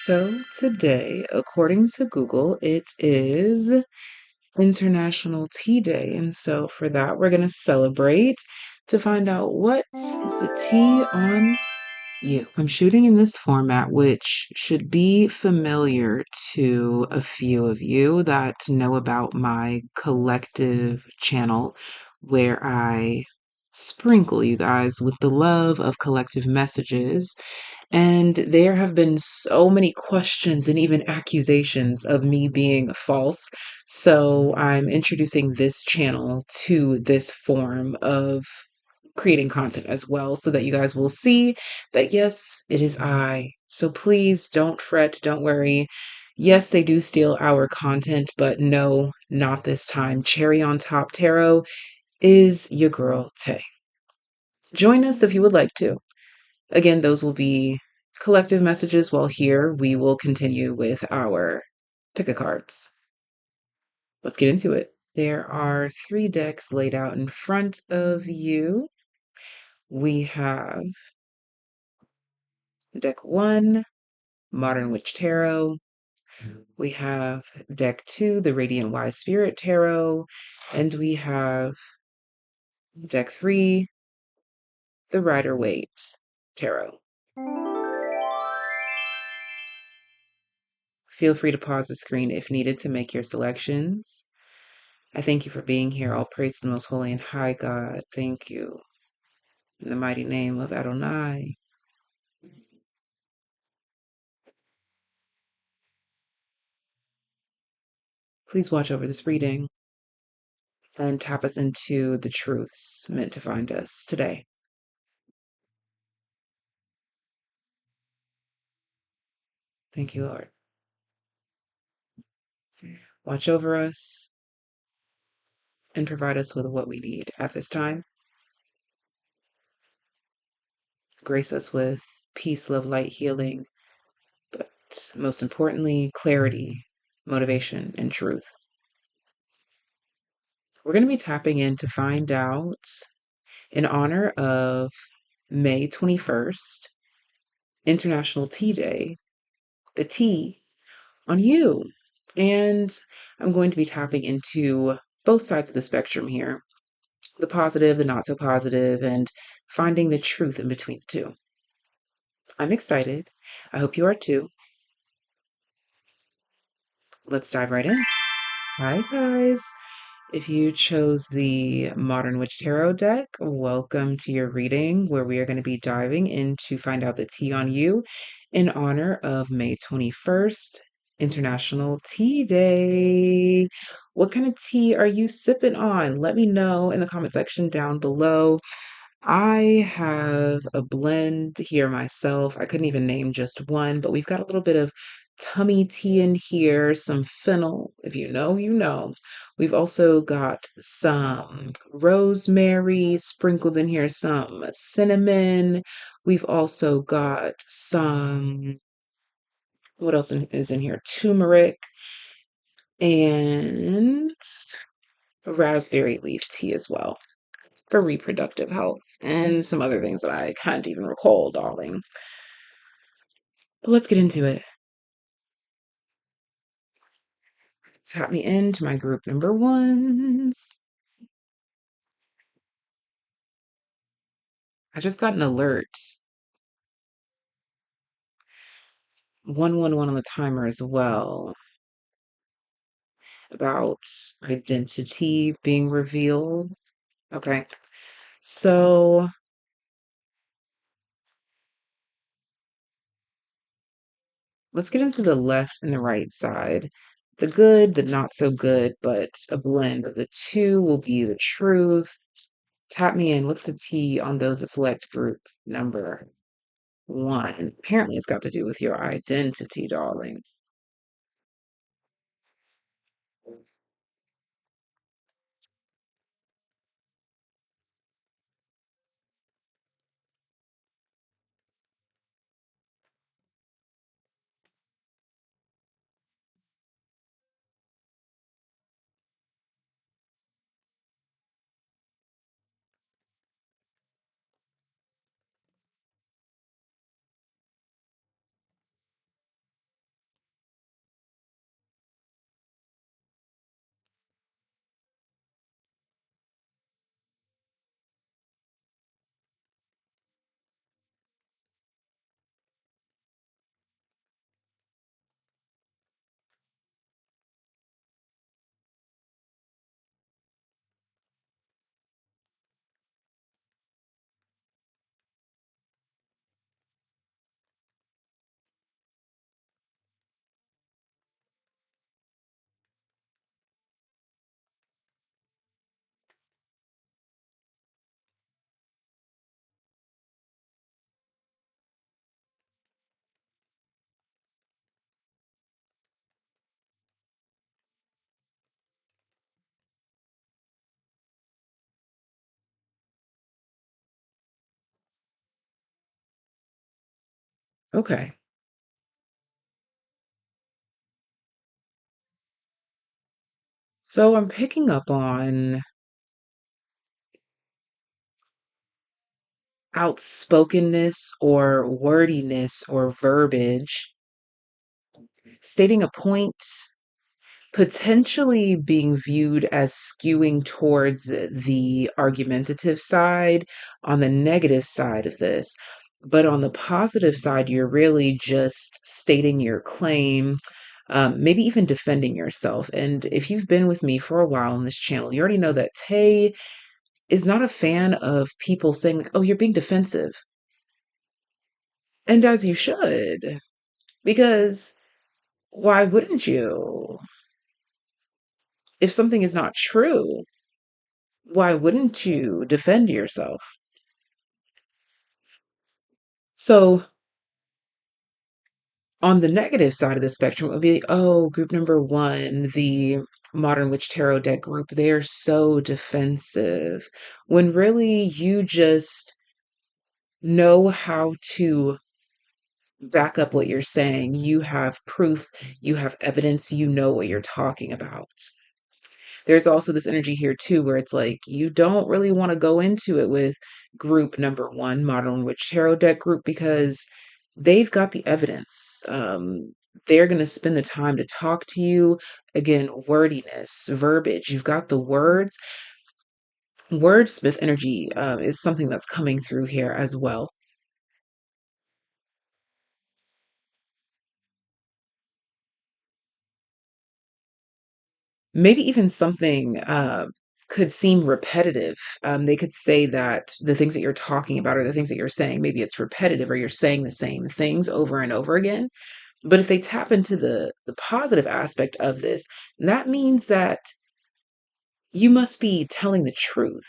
So today, according to Google, it is International Tea Day. And so for that, we're going to celebrate to find out what is the tea on you. I'm shooting in this format, which should be familiar to a few of you that know about my collective channel, where I sprinkle you guys with the love of collective messages. And there have been so many questions and even accusations of me being false. So I'm introducing this channel to this form of creating content as well, so that you guys will see that yes, it is I. So please don't fret, don't worry. Yes, they do steal our content, but no, not this time. Cherry on top tarot is your girl Tay. Join us if you would like to. Again, those will be collective messages, while here we will continue with our pick a cards. Let's get into it. There are 3 decks laid out in front of you. We have deck 1, Modern Witch Tarot. We have deck 2, the Radiant Wise Spirit Tarot. And we have deck 3, the Rider Waite Tarot. Feel free to pause the screen if needed to make your selections. I thank you for being here. All praise to the most holy and high God. Thank you. In the mighty name of Adonai. Please watch over this reading and tap us into the truths meant to find us today. Thank you, Lord. Watch over us and provide us with what we need at this time. Grace us with peace, love, light, healing, but most importantly, clarity, motivation, and truth. We're going to be tapping in to find out, in honor of May 21st, International Tea Day, the tea on you. And I'm going to be tapping into both sides of the spectrum here, the positive, the not so positive, and finding the truth in between the two. I'm excited. I hope you are too. Let's dive right in. Hi, guys. If you chose the Modern Witch Tarot deck, welcome to your reading, where we are going to be diving in to find out the tea on you in honor of May 21st, International Tea Day. What kind of tea are you sipping on? Let me know in the comment section down below. I have a blend here myself. I couldn't even name just one, but we've got a little bit of tummy tea in here, some fennel. If you know, you know. We've also got some rosemary sprinkled in here, some cinnamon. We've also got some, what else is in here? Turmeric and raspberry leaf tea as well, for reproductive health, and some other things that I can't even recall, darling. But let's get into it. Tap me into my group number 1s. I just got an alert. 111 on the timer as well, about identity being revealed. Okay. So let's get into the left and the right side. The good, the not so good, but a blend of the two will be the truth. Tap me in. What's the T on those that select group number 1? Apparently, it's got to do with your identity, darling. Okay. So I'm picking up on outspokenness or wordiness or verbiage, stating a point, potentially being viewed as skewing towards the argumentative side on the negative side of this. But on the positive side, you're really just stating your claim, maybe even defending yourself. And if you've been with me for a while on this channel, you already know that Tay is not a fan of people saying, like, oh, you're being defensive. And as you should, because why wouldn't you? If something is not true, why wouldn't you defend yourself? So, on the negative side of the spectrum, it would be, oh, group number one, the Modern Witch Tarot deck group, they are so defensive. When really you just know how to back up what you're saying. You have proof, you have evidence, you know what you're talking about. There's also this energy here too, where it's like you don't really want to go into it with group number one, Modern Witch Tarot deck group, because they've got the evidence. They're going to spend the time to talk to you. Again, wordiness, verbiage. You've got the words. Wordsmith energy is something that's coming through here as well. Maybe even something could seem repetitive. They could say that the things that you're talking about or the things that you're saying, maybe it's repetitive or you're saying the same things over and over again. But if they tap into the positive aspect of this, that means that you must be telling the truth.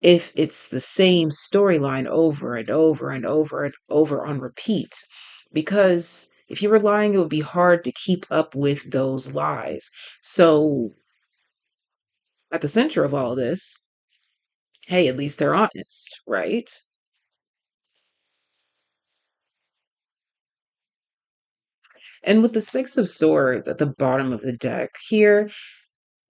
If it's the same storyline over and over and over and over on repeat, because if you were lying, it would be hard to keep up with those lies. So at the center of all this, hey, at least they're honest, right? And with the Six of Swords at the bottom of the deck here,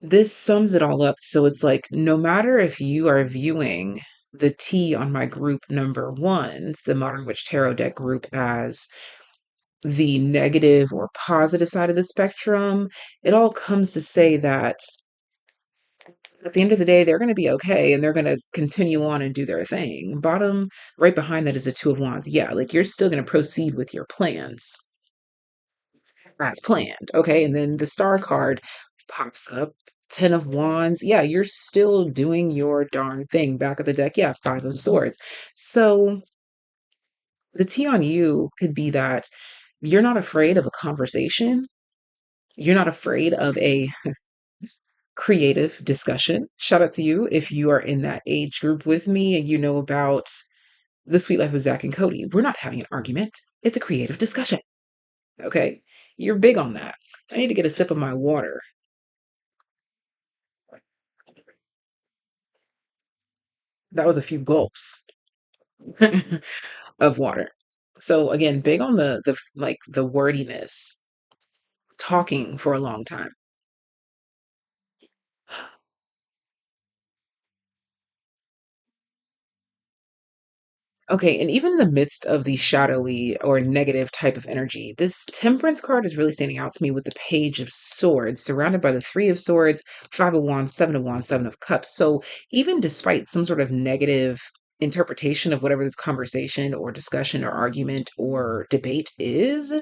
this sums it all up. So it's like, no matter if you are viewing the T on my group number one, it's the Modern Witch Tarot deck group, as the negative or positive side of the spectrum, it all comes to say that at the end of the day, they're going to be okay and they're going to continue on and do their thing. Bottom right behind that is a Two of Wands. Yeah, like you're still going to proceed with your plans as planned. Okay. And then the Star card pops up. Ten of Wands. Yeah, you're still doing your darn thing. Back of the deck. Yeah, Five of Swords. So the T on you could be that you're not afraid of a conversation. You're not afraid of a creative discussion. Shout out to you if you are in that age group with me and you know about The Sweet Life of Zach and Cody. We're not having an argument, it's a creative discussion. Okay? You're big on that. I need to get a sip of my water. That was a few gulps of water. So again, big on the like the wordiness, talking for a long time. Okay, and even in the midst of the shadowy or negative type of energy, this Temperance card is really standing out to me with the Page of Swords, surrounded by the Three of Swords, Five of Wands, Seven of Cups. So even despite some sort of negative interpretation of whatever this conversation or discussion or argument or debate is,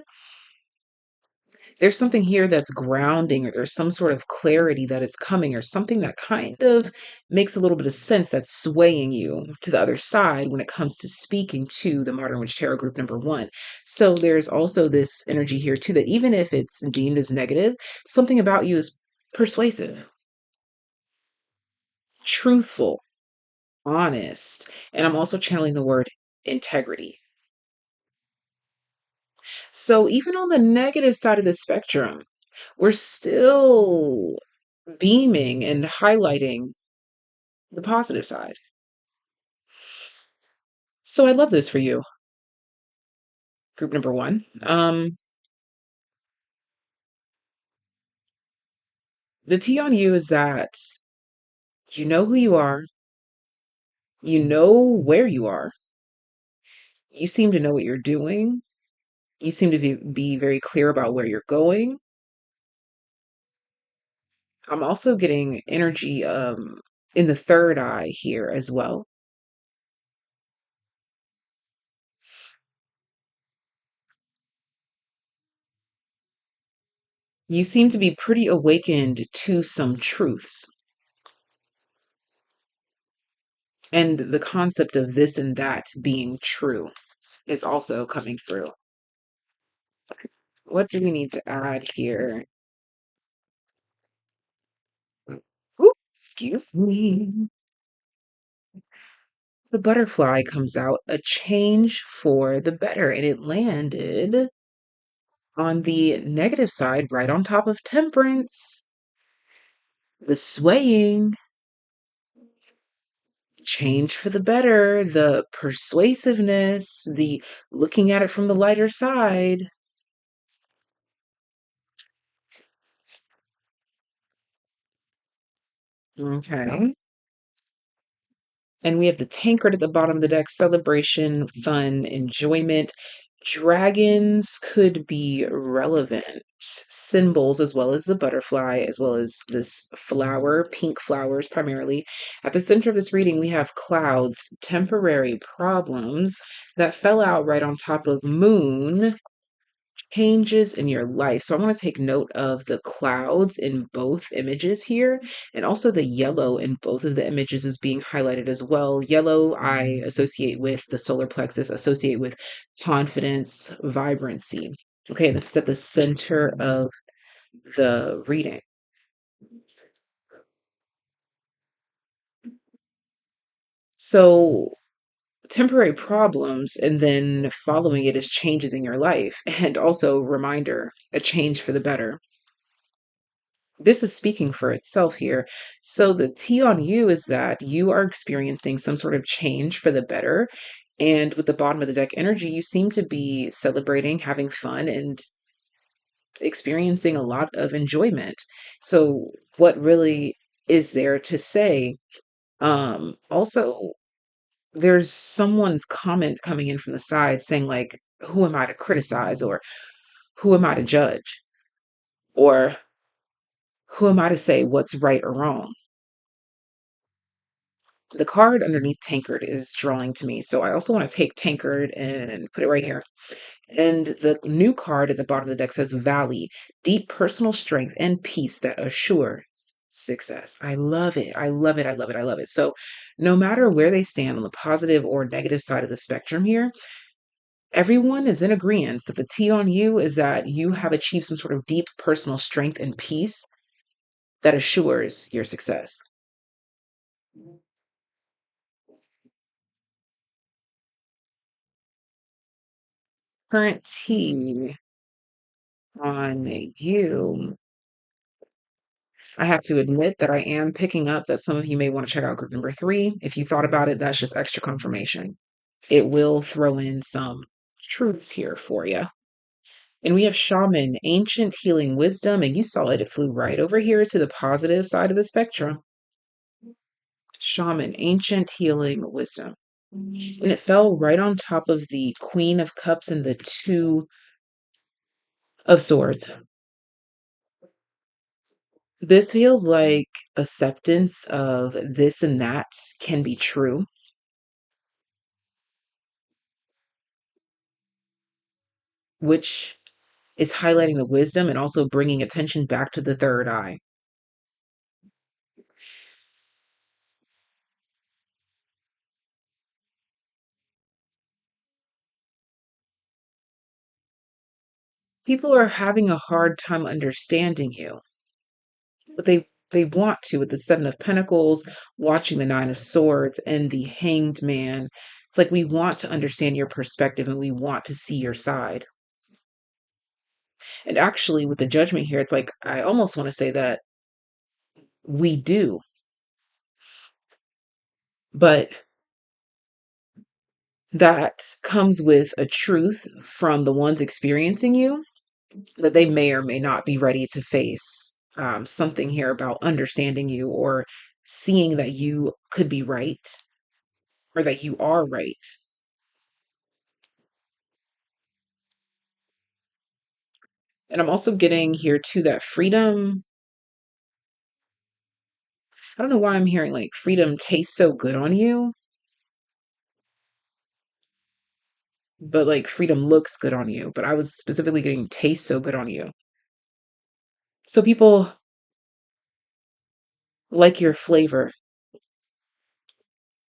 there's something here that's grounding, or there's some sort of clarity that is coming, or something that kind of makes a little bit of sense that's swaying you to the other side when it comes to speaking to the Modern Witch Tarot group number one. So there's also this energy here too, that even if it's deemed as negative, something about you is persuasive, truthful, honest. And I'm also channeling the word integrity. So even on the negative side of the spectrum, we're still beaming and highlighting the positive side. So I love this for you. Group number one. The T on you is that you know who you are, you know where you are, you seem to know what you're doing, you seem to be very clear about where you're going. I'm also getting energy in the third eye here as well. You seem to be pretty awakened to some truths. And the concept of this and that being true is also coming through. What do we need to add here? Ooh, excuse me. The butterfly comes out, a change for the better, and it landed on the negative side, right on top of temperance. The swaying, change for the better, the persuasiveness, the looking at it from the lighter side. Okay. And we have the tankard at the bottom of the deck, celebration, fun, enjoyment. Dragons could be relevant. Symbols, as well as the butterfly, as well as this flower, pink flowers primarily. At the center of this reading, we have clouds, temporary problems that fell out right on top of moon, changes in your life. So I want to take note of the clouds in both images here, and also the yellow in both of the images is being highlighted as well. Yellow I associate with the solar plexus, associate with confidence, vibrancy. Okay, this is at the center of the reading. So temporary problems, and then following it is changes in your life, and also reminder, a change for the better. This is speaking for itself here. So the T on you is that you are experiencing some sort of change for the better. And with the bottom of the deck energy, you seem to be celebrating, having fun, and experiencing a lot of enjoyment. So, what really is there to say? Also, there's someone's comment coming in from the side saying, like, who am I to criticize? Or who am I to judge? Or who am I to say what's right or wrong? The card underneath Tankard is drawing to me. So I also want to take Tankard and put it right here. And the new card at the bottom of the deck says Valley, deep personal strength and peace that assures success. I love it. I love it. I love it. I love it. So no matter where they stand on the positive or negative side of the spectrum here, everyone is in agreement that the T on you is that you have achieved some sort of deep personal strength and peace that assures your success. Current T on you. I have to admit that I am picking up that some of you may want to check out group number 3. If you thought about it, that's just extra confirmation. It will throw in some truths here for you. And we have shaman, ancient healing wisdom, and you saw it, it flew right over here to the positive side of the spectrum. Shaman, ancient healing wisdom. And it fell right on top of the Queen of Cups and the Two of Swords. This feels like acceptance of this and that can be true, which is highlighting the wisdom and also bringing attention back to the third eye. People are having a hard time understanding you, but they want to with the Seven of Pentacles, watching the Nine of Swords, and the Hanged Man. It's like we want to understand your perspective and we want to see your side. And actually, with the Judgment here, it's like I almost want to say that we do, but that comes with a truth from the ones experiencing you that they may or may not be ready to face. Something here about understanding you or seeing that you could be right or that you are right. And I'm also getting here too that freedom. I don't know why I'm hearing like freedom tastes so good on you, but like freedom looks good on you. But I was specifically getting tastes so good on you. So people like your flavor,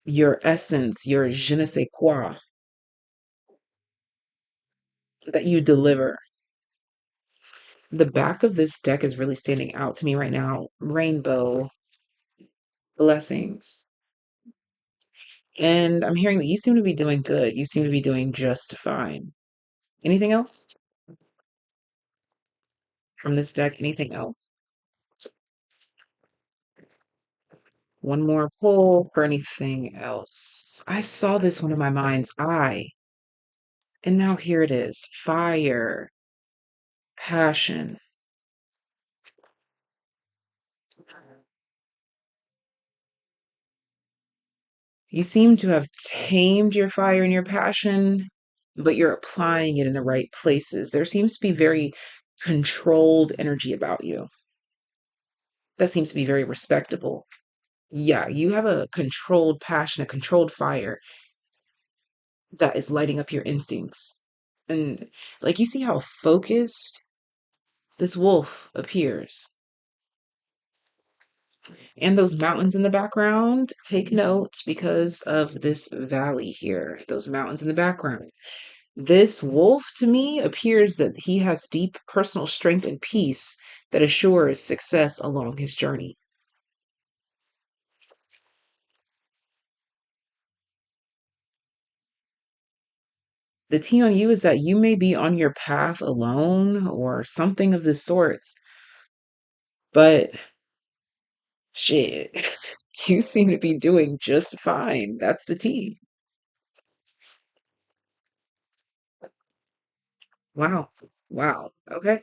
your essence, your je ne sais quoi that you deliver. The back of this deck is really standing out to me right now. Rainbow, blessings. And I'm hearing that you seem to be doing good. You seem to be doing just fine. Anything else from this deck? Anything else? One more pull for anything else. I saw this one in my mind's eye. And now here it is. Fire, passion. You seem to have tamed your fire and your passion, but you're applying it in the right places. There seems to be very controlled energy about you. That seems to be very respectable. Yeah, you have a controlled passion, a controlled fire that is lighting up your instincts. And like you see how focused this wolf appears. And those mountains in the background, take note because of this valley here, those mountains in the background. This wolf to me appears that he has deep personal strength and peace that assures success along his journey. The tea on you is that you may be on your path alone or something of this sort, but shit, you seem to be doing just fine. That's the tea. Wow. Wow. Okay.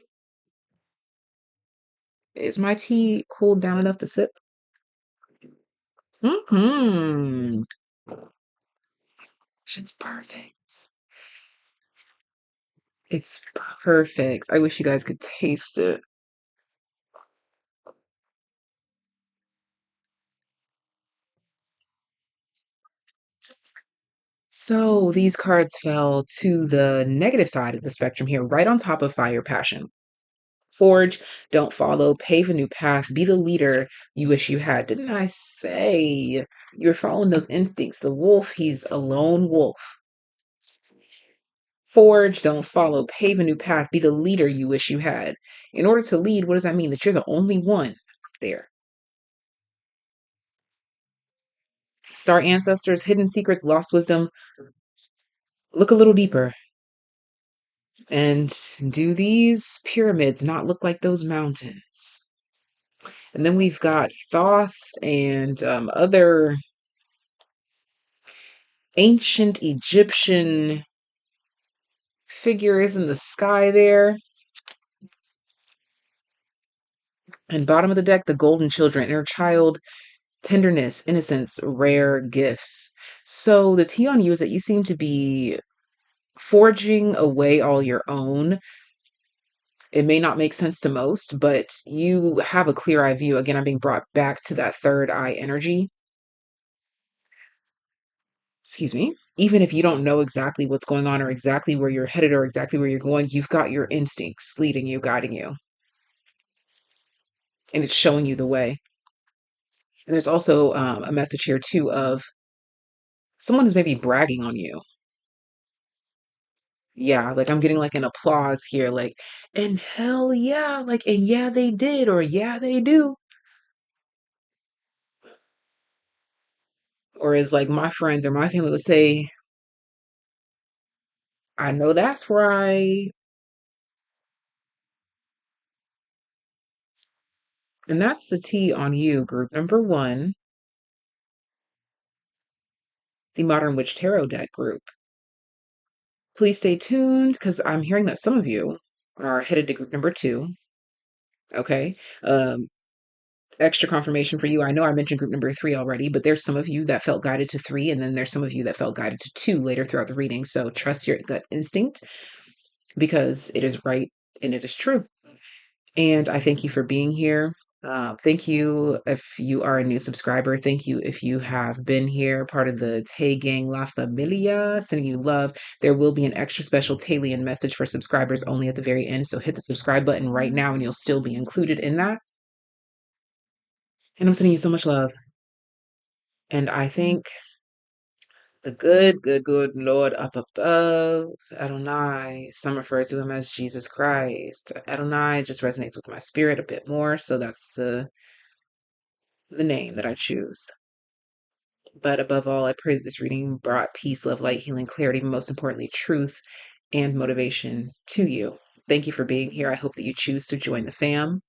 Is my tea cooled down enough to sip? Hmm. It's perfect. It's perfect. I wish you guys could taste it. So these cards fell to the negative side of the spectrum here, right on top of fire passion. Forge, don't follow, pave a new path, be the leader you wish you had. Didn't I say you're following those instincts? The wolf, he's a lone wolf. Forge, don't follow, pave a new path, be the leader you wish you had. In order to lead, what does that mean? That you're the only one there. Star ancestors, hidden secrets, lost wisdom. Look a little deeper. And do these pyramids not look like those mountains? And then we've got Thoth and other ancient Egyptian figures in the sky there. And bottom of the deck, the golden children, inner child, tenderness, innocence, rare gifts. So the tea on you is that you seem to be forging away all your own. It may not make sense to most, but you have a clear eye view. Again, I'm being brought back to that third eye energy. Excuse me. Even if you don't know exactly what's going on or exactly where you're headed or exactly where you're going, you've got your instincts leading you, guiding you, and it's showing you the way. And there's also a message here too of someone who's maybe bragging on you. Yeah, like I'm getting like an applause here, like, and hell yeah, like, and yeah, they did, or yeah, they do. Or as like my friends or my family would say, I know that's right. And that's the tea on you, group number one, the Modern Witch Tarot deck group. Please stay tuned because I'm hearing that some of you are headed to group number 2. Okay. Um, Extra confirmation for you. I know I mentioned group number 3 already, but there's some of you that felt guided to 3, and then there's some of you that felt guided to 2 later throughout the reading. So trust your gut instinct because it is right and it is true. And I thank you for being here. Thank you if you are a new subscriber. Thank you if you have been here, part of the Tay Gang La Familia. Sending you love. There will be an extra special Taylien message for subscribers only at the very end. So hit the subscribe button right now and you'll still be included in that. And I'm sending you so much love. And I think the good Lord up above, Adonai, some refer to him as Jesus Christ. Adonai just resonates with my spirit a bit more. So that's the name that I choose. But above all, I pray that this reading brought peace, love, light, healing, clarity, but most importantly, truth and motivation to you. Thank you for being here. I hope that you choose to join the fam,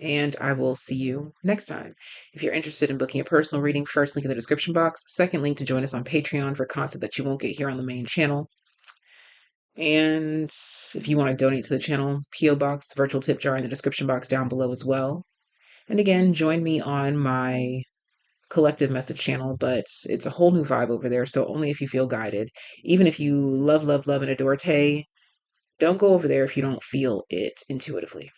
and I will see you next time. If you're interested in booking a personal reading, first link in the description box, second link to join us on Patreon for content that you won't get here on the main channel. And if you want to donate to the channel, P.O. Box, virtual tip jar in the description box down below as well. And again, join me on my collective message channel, but it's a whole new vibe over there. So only if you feel guided. Even if you love, love, love and adore Tay, don't go over there if you don't feel it intuitively.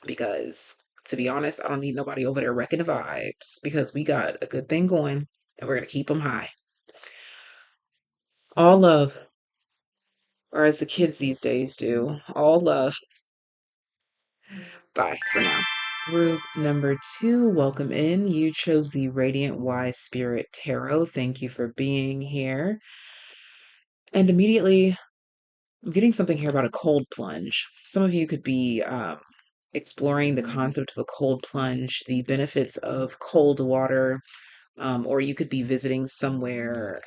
Because to be honest, I don't need nobody over there wrecking the vibes because we got a good thing going and we're going to keep them high. All love, or as the kids these days do, all love. Bye for now. Group number 2, welcome in. You chose the Radiant Wise Spirit Tarot. Thank you for being here. And immediately, I'm getting something here about a cold plunge. Some of you could be exploring the concept of a cold plunge, the benefits of cold water, or you could be visiting somewhere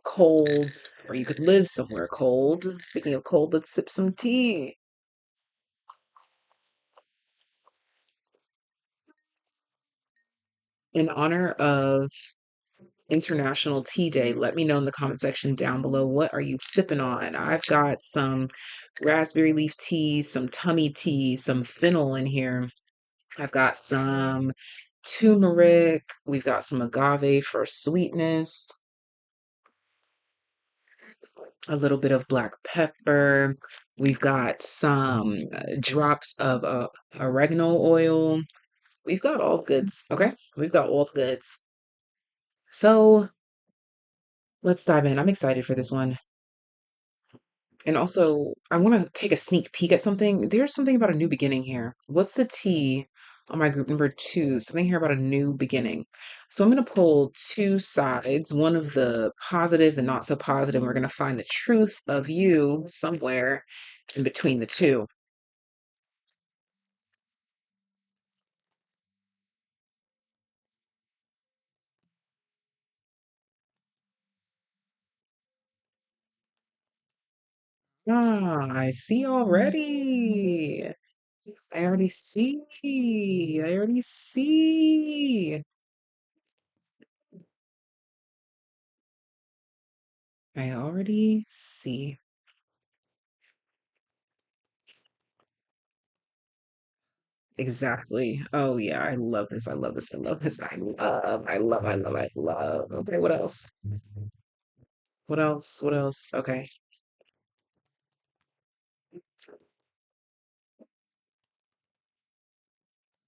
cold, or you could live somewhere cold. Speaking of cold, let's sip some tea. In honor of International Tea Day, let me know in the comment section down below, what are you sipping on? I've got some raspberry leaf tea, some tummy tea, some fennel in here. I've got some turmeric. We've got some agave for sweetness, a little bit of black pepper. We've got some drops of oregano oil. We've got all goods, okay? We've got all goods. So let's dive in. I'm excited for this one. And also, I want to take a sneak peek at something. There's something about a new beginning here. What's the T on my group number 2? Something here about a new beginning. So I'm going to pull 2 sides, one of the positive and not so positive. We're going to find the truth of you somewhere in between the two. Ah, I see already. I already see. I already see. I already see. Exactly. Oh yeah, I love this. I love this. I love this. I love. Okay, what else? What else? What else? Okay.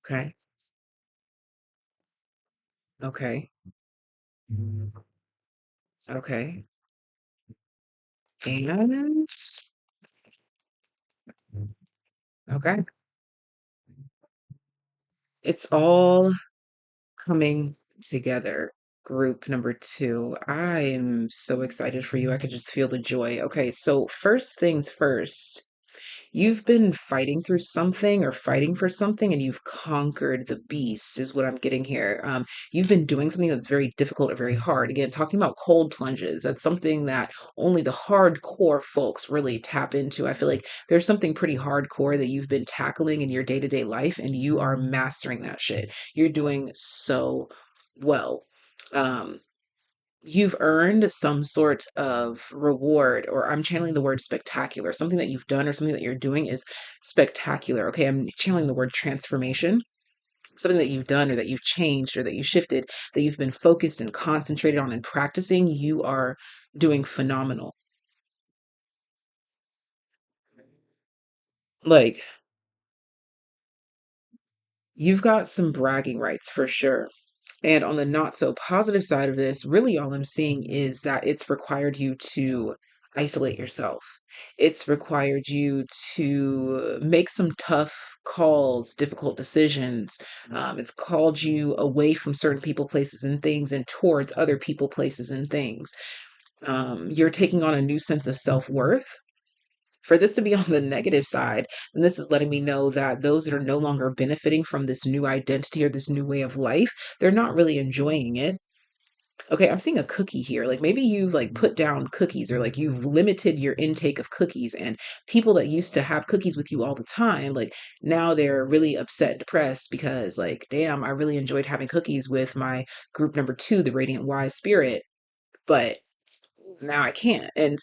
Okay. Okay. Okay. And okay. It's all coming together. Group number 2. I am so excited for you. I could just feel the joy. Okay, so first things first. You've been fighting through something or fighting for something, and you've conquered the beast, is what I'm getting here. You've been doing something that's very difficult or very hard. Again, talking about cold plunges, that's something that only the hardcore folks really tap into. I feel like there's something pretty hardcore that you've been tackling in your day to day life, and you are mastering that shit. You're doing so well. Um, you've earned some sort of reward, or I'm channeling the word spectacular. Something that you've done or something that you're doing is spectacular. Okay, I'm channeling the word transformation. Something that you've done or that you've changed or that you shifted, that you've been focused and concentrated on and practicing, you are doing phenomenal. Like, you've got some bragging rights for sure. And on the not so positive side of this, really all I'm seeing is that it's required you to isolate yourself. It's required you to make some tough calls, difficult decisions. It's called you away from certain people, places, and things and towards other people, places, and things. You're taking on a new sense of self worth. For this to be on the negative side, then this is letting me know that those that are no longer benefiting from this new identity or this new way of life, they're not really enjoying it. Okay, I'm seeing a cookie here. Like maybe you've like put down cookies or like you've limited your intake of cookies, and people that used to have cookies with you all the time, like now they're really upset and depressed because like, damn, I really enjoyed having cookies with my group number 2, the Radiant Wise Spirit, but now I can't. And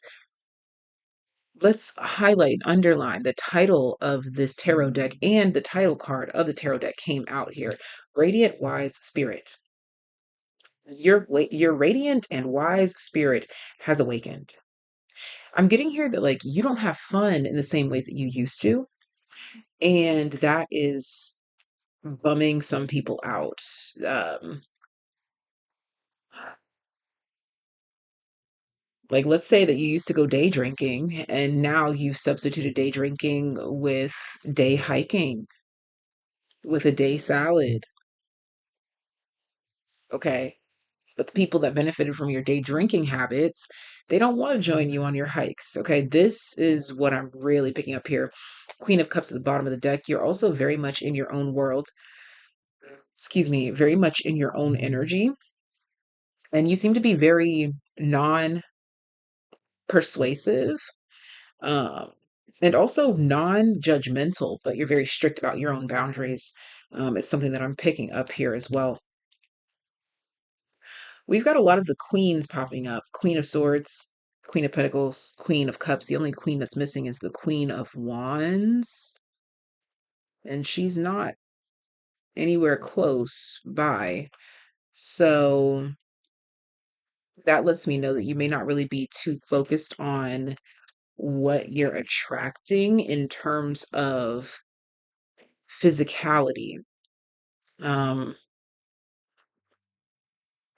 let's highlight, underline the title of this tarot deck, and the title card of the tarot deck came out here. Radiant Wise Spirit. Your radiant and wise spirit has awakened. I'm getting here that like you don't have fun in the same ways that you used to, and that is bumming some people out. Um, like let's say that you used to go day drinking and now you've substituted day drinking with day hiking, with a day salad. Okay. But the people that benefited from your day drinking habits, they don't want to join you on your hikes. Okay. This is what I'm really picking up here. Queen of Cups at the bottom of the deck. You're also very much in your own world. Excuse me, very much in your own energy. And you seem to be very non persuasive, um, and also non judgmental, but you're very strict about your own boundaries. It's something that I'm picking up here as well. We've got a lot of the queens popping up. Queen of Swords, Queen of Pentacles, Queen of Cups. The only queen that's missing is the Queen of Wands, and she's not anywhere close by. So that lets me know that you may not really be too focused on what you're attracting in terms of physicality. Um,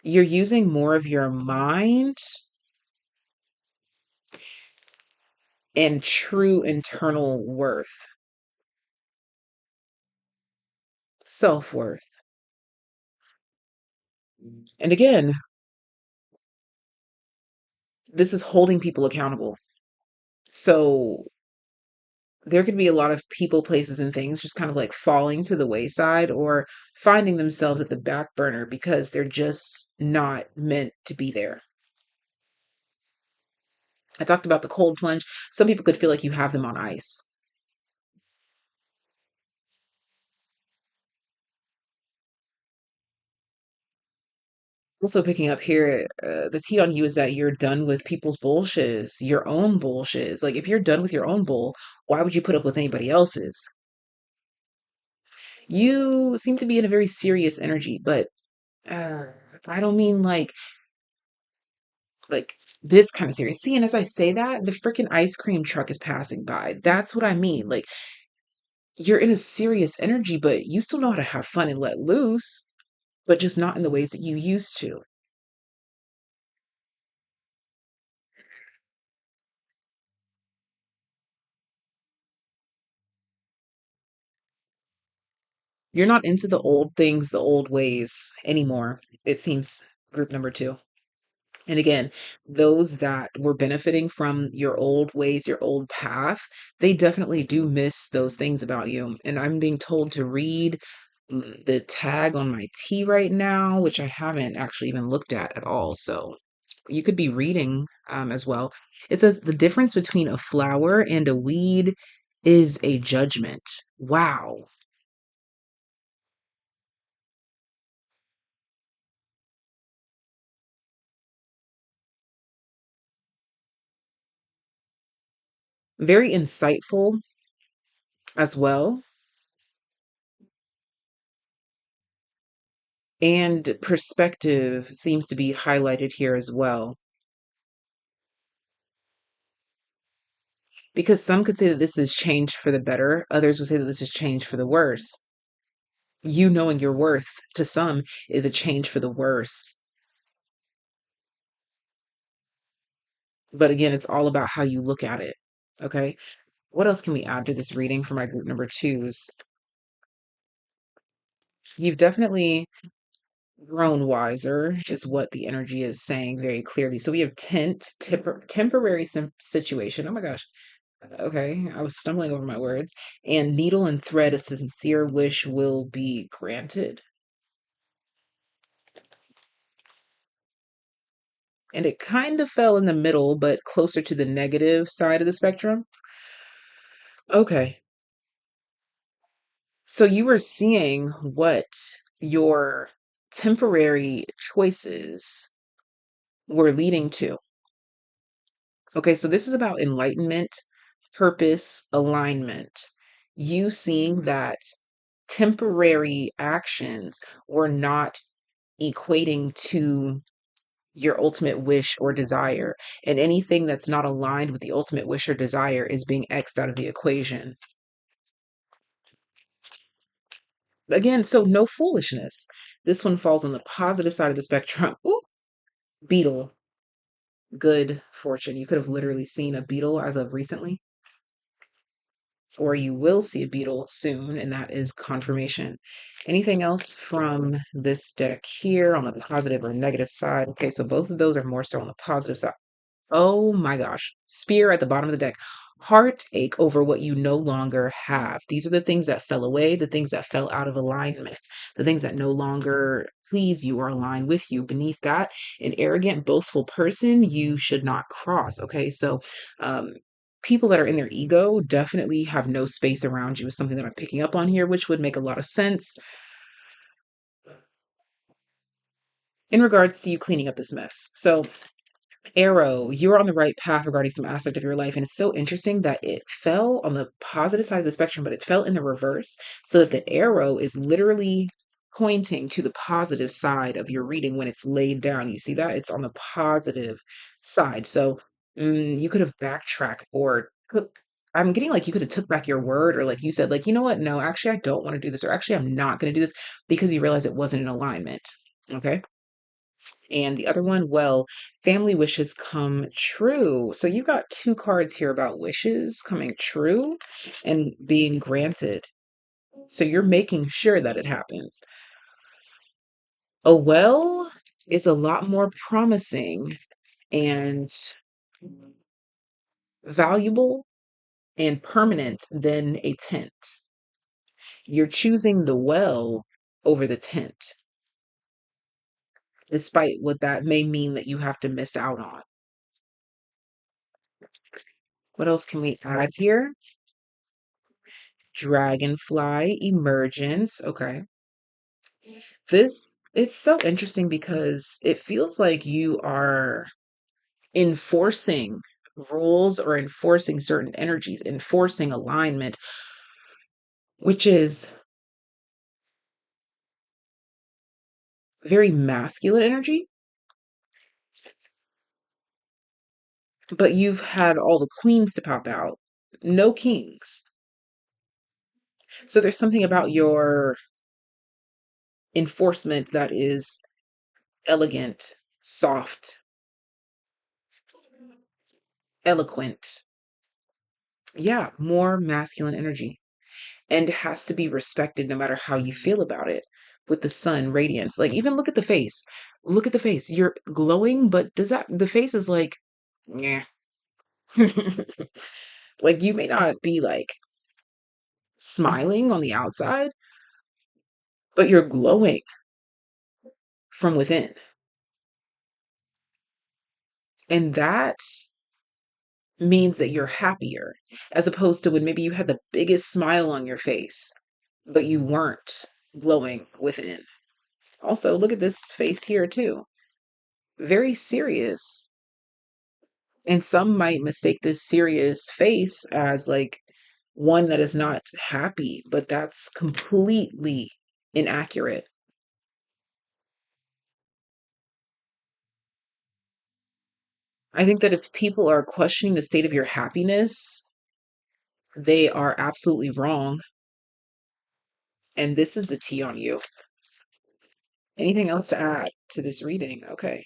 you're using more of your mind and true internal worth, self worth. And again, this is holding people accountable. So there could be a lot of people, places, and things just kind of like falling to the wayside or finding themselves at the back burner because they're just not meant to be there. I talked about the cold plunge. Some people could feel like you have them on ice. Also picking up here, the tea on you is that you're done with people's bullshits, your own bullshits. Like if you're done with your own bull, why would you put up with anybody else's? You seem to be in a very serious energy, but uh, I don't mean like this kind of serious. See, and as I say that, the freaking ice cream truck is passing by. That's what I mean. Like you're in a serious energy, but you still know how to have fun and let loose, but just not in the ways that you used to. You're not into the old things, the old ways anymore. It seems group number 2. And again, those that were benefiting from your old ways, your old path, they definitely do miss those things about you. And I'm being told to read the tag on my tea right now, which I haven't actually even looked at all. So you could be reading as well. It says the difference between a flower and a weed is a judgment. Wow. Very insightful as well. And perspective seems to be highlighted here as well. Because some could say that this is change for the better, others would say that this is change for the worse. You knowing your worth to some is a change for the worse. But again, it's all about how you look at it. Okay. What else can we add to this reading for my group number twos? You've definitely grown wiser, is what the energy is saying very clearly. So we have temporary situation. Oh my gosh. Okay. I was stumbling over my words. And needle and thread, a sincere wish will be granted. And it kind of fell in the middle, but closer to the negative side of the spectrum. Okay. So you were seeing what your temporary choices were leading to. Okay, so this is about enlightenment, purpose, alignment. You seeing that temporary actions were not equating to your ultimate wish or desire. And anything that's not aligned with the ultimate wish or desire is being X'd out of the equation. Again, so no foolishness. This one falls on the positive side of the spectrum. Ooh, beetle, good fortune. You could have literally seen a beetle as of recently, or you will see a beetle soon, and that is confirmation. Anything else from this deck here on the positive or negative side? Okay, so both of those are more so on the positive side. Oh my gosh. Spear at the bottom of the deck. Heartache over what you no longer have. These are the things that fell away, the things that fell out of alignment, the things that no longer please you or align with you. Beneath that, an arrogant, boastful person you should not cross. Okay, so people that are in their ego definitely have no space around you, is something that I'm picking up on here, which would make a lot of sense in regards to you cleaning up this mess. So, Arrow, you're on the right path regarding some aspect of your life. And it's so interesting that it fell on the positive side of the spectrum, but it fell in the reverse. So that the arrow is literally pointing to the positive side of your reading when it's laid down. You see that? It's on the positive side. So you could have backtracked or took. I'm getting like you could have took back your word, or like you said, like, you know what? No, actually, I don't want to do this, or actually, I'm not going to do this because you realize it wasn't in alignment. Okay. And the other one, well, family wishes come true. So you got two cards here about wishes coming true and being granted. So you're making sure that it happens. A well is a lot more promising and valuable and permanent than a tent. You're choosing the well over the tent, despite what that may mean that you have to miss out on. What else can we add here? Dragonfly emergence. Okay. This, it's so interesting because it feels like you are enforcing rules or enforcing certain energies, enforcing alignment, which is very masculine energy, but you've had all the queens to pop out, no kings. So there's something about your enforcement that is elegant, soft, eloquent. Yeah, more masculine energy. And has to be respected no matter how you feel about it. With the sun radiance, like even look at the face, look at the face, you're glowing, but does that, the face is like, yeah. Like you may not be like smiling on the outside, but you're glowing from within. And that means that you're happier, as opposed to when maybe you had the biggest smile on your face but you weren't glowing within. Also, look at this face here too, very serious. And some might mistake this serious face as like one that is not happy, but that's completely inaccurate. I think that if people are questioning the state of your happiness, they are absolutely wrong. And this is the tea on you. Anything else to add to this reading? Okay.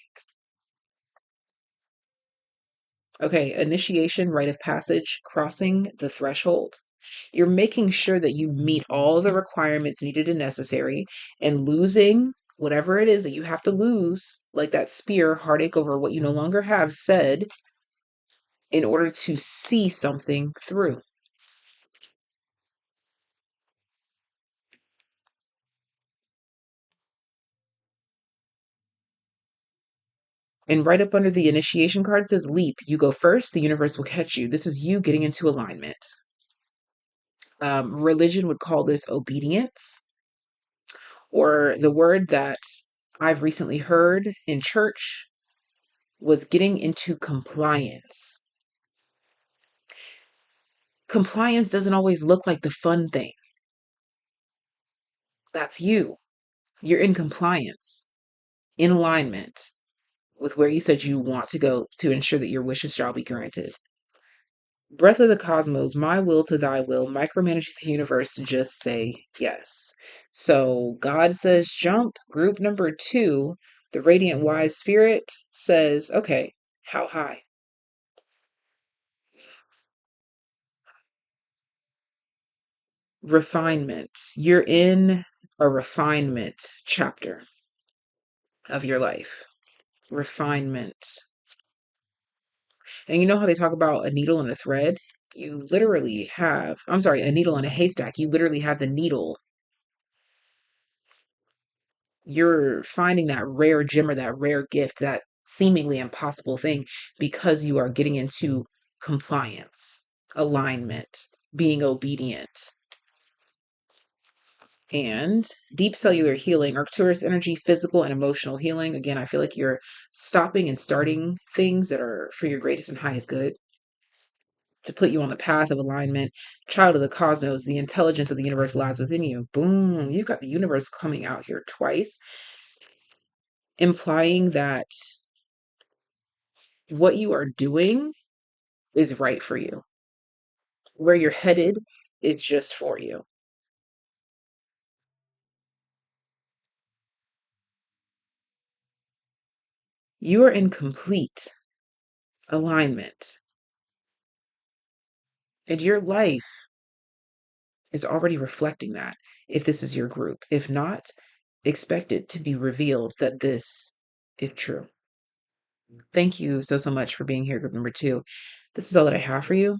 Okay, initiation, rite of passage, crossing the threshold. You're making sure that you meet all the requirements needed and necessary, and losing whatever it is that you have to lose, like that spear, heartache over what you no longer have, said, in order to see something through. And right up under the initiation card says leap. You go first, the universe will catch you. This is you getting into alignment. Religion would call this obedience, or the word that I've recently heard in church was getting into compliance. Compliance doesn't always look like the fun thing. That's you. You're in compliance, in alignment with where you said you want to go to ensure that your wishes shall be granted. Breath of the cosmos, my will to thy will, micromanaging the universe to just say yes. So God says jump. Group number 2, the radiant wise spirit says, okay, how high? Refinement. You're in a refinement chapter of your life. Refinement. And you know how they talk about a needle and a thread? You literally have, I'm sorry, a needle and a haystack. You literally have the needle. You're finding that rare gem or that rare gift, that seemingly impossible thing, because you are getting into compliance, alignment, being obedient. And deep cellular healing, Arcturus energy, physical and emotional healing. Again, I feel like you're stopping and starting things that are for your greatest and highest good to put you on the path of alignment. Child of the cosmos, the intelligence of the universe lies within you. Boom, you've got the universe coming out here twice, implying that what you are doing is right for you. Where you're headed, it's just for you. You are in complete alignment, and your life is already reflecting that if this is your group. If not, expect it to be revealed that this is true. Thank you so, so much for being here, group number 2. This is all that I have for you.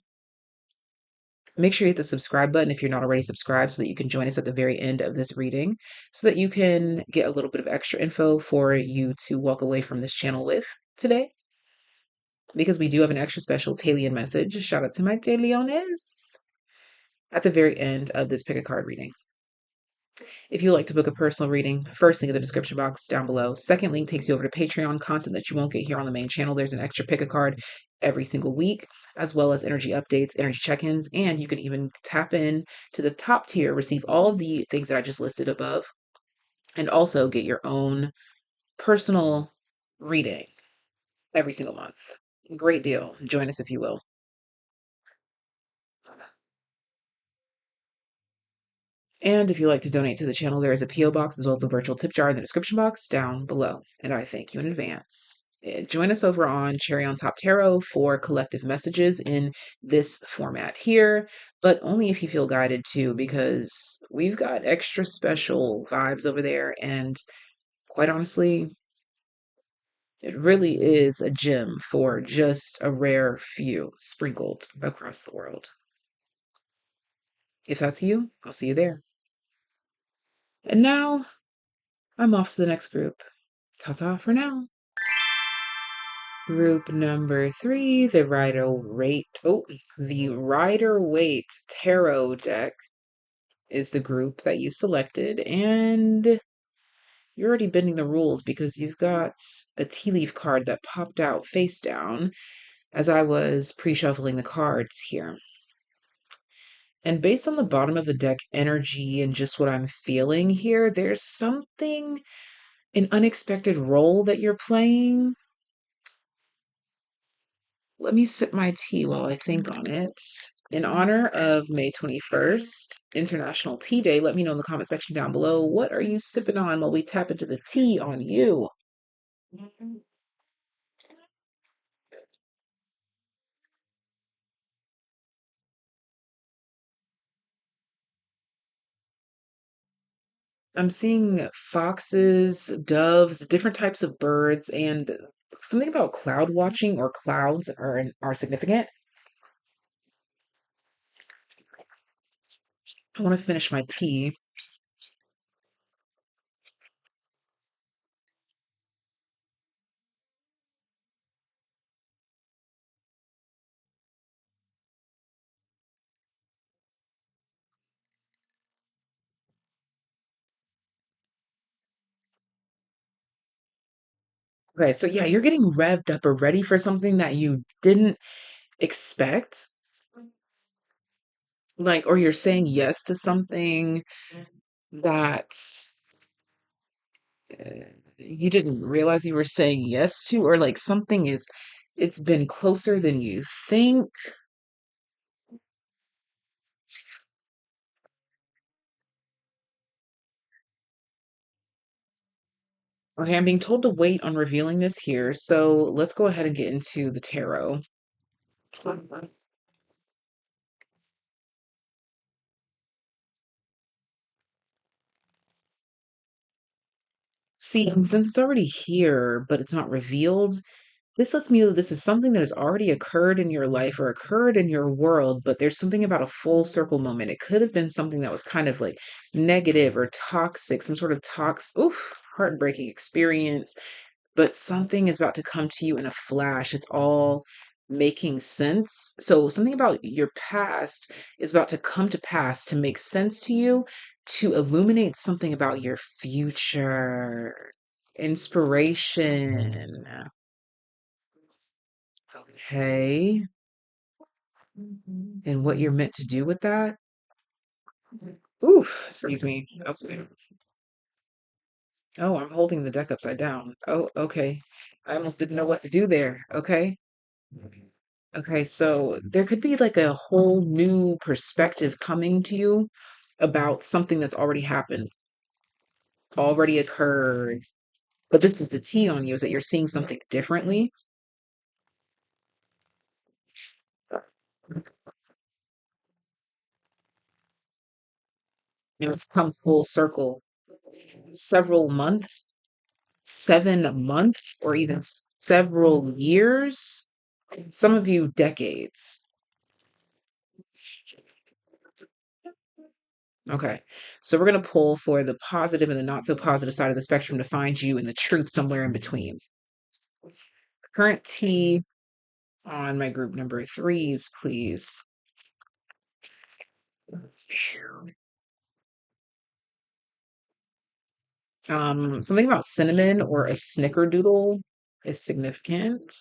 Make sure you hit the subscribe button if you're not already subscribed so that you can join us at the very end of this reading so that you can get a little bit of extra info for you to walk away from this channel with today. Because we do have an extra special TAYlian message. Shout out to my TAYliens at the very end of this pick a card reading. If you'd like to book a personal reading, first link in the description box down below. Second link takes you over to Patreon content that you won't get here on the main channel. There's an extra pick a card every single week, as well as energy updates, energy check-ins, and you can even tap in to the top tier, receive all of the things that I just listed above, and also get your own personal reading every single month. Great deal. Join us if you will. And if you'd like to donate to the channel, there is a P.O. box as well as a virtual tip jar in the description box down below. And I thank you in advance. Join us over on Cherry on Top Tarot for collective messages in this format here, but only if you feel guided to, because we've got extra special vibes over there. And quite honestly, it really is a gem for just a rare few sprinkled across the world. If that's you, I'll see you there. And now I'm off to the next group. Ta-ta for now. Group number 3, the Rider-Waite Tarot deck is the group that you selected, and you're already bending the rules because you've got a tea leaf card that popped out face down. as I was pre-shuffling the cards here. And based on the bottom of the deck energy and just what I'm feeling here, there's something, an unexpected role that you're playing. Let me sip my tea while I think on it. In honor of May 21st, International Tea Day, let me know in the comment section down below, what are you sipping on while we tap into the tea on you? I'm seeing foxes, doves, different types of birds, and something about cloud watching or clouds are significant. I want to finish my tea. Okay, so yeah, you're getting revved up or ready for something that you didn't expect. Like, or you're saying yes to something that you didn't realize you were saying yes to, or like something is, it's been closer than you think. Okay, I'm being told to wait on revealing this here, so let's go ahead and get into the tarot. See, since it's already here, but it's not revealed, this lets me know that this is something that has already occurred in your life or occurred in your world, but there's something about a full circle moment. It could have been something that was kind of like negative or toxic, some sort of heartbreaking experience, but something is about to come to you in a flash. It's all making sense. So something about your past is about to come to pass to make sense to you, to illuminate something about your future. Inspiration. Okay. And what you're meant to do with that? Oof, excuse me. Okay. Oh, I'm holding the deck upside down. Oh, okay. I almost didn't know what to do there. Okay. Okay, so there could be like a whole new perspective coming to you about something that's already happened, already occurred. But this is the tea on you, is that you're seeing something differently. And it's come full circle. Several months, 7 months, or even several years, some of you decades. Okay, so we're going to pull for the positive and the not so positive side of the spectrum to find you in the truth somewhere in between. Current tea on my group number threes, please. Something about cinnamon or a snickerdoodle is significant.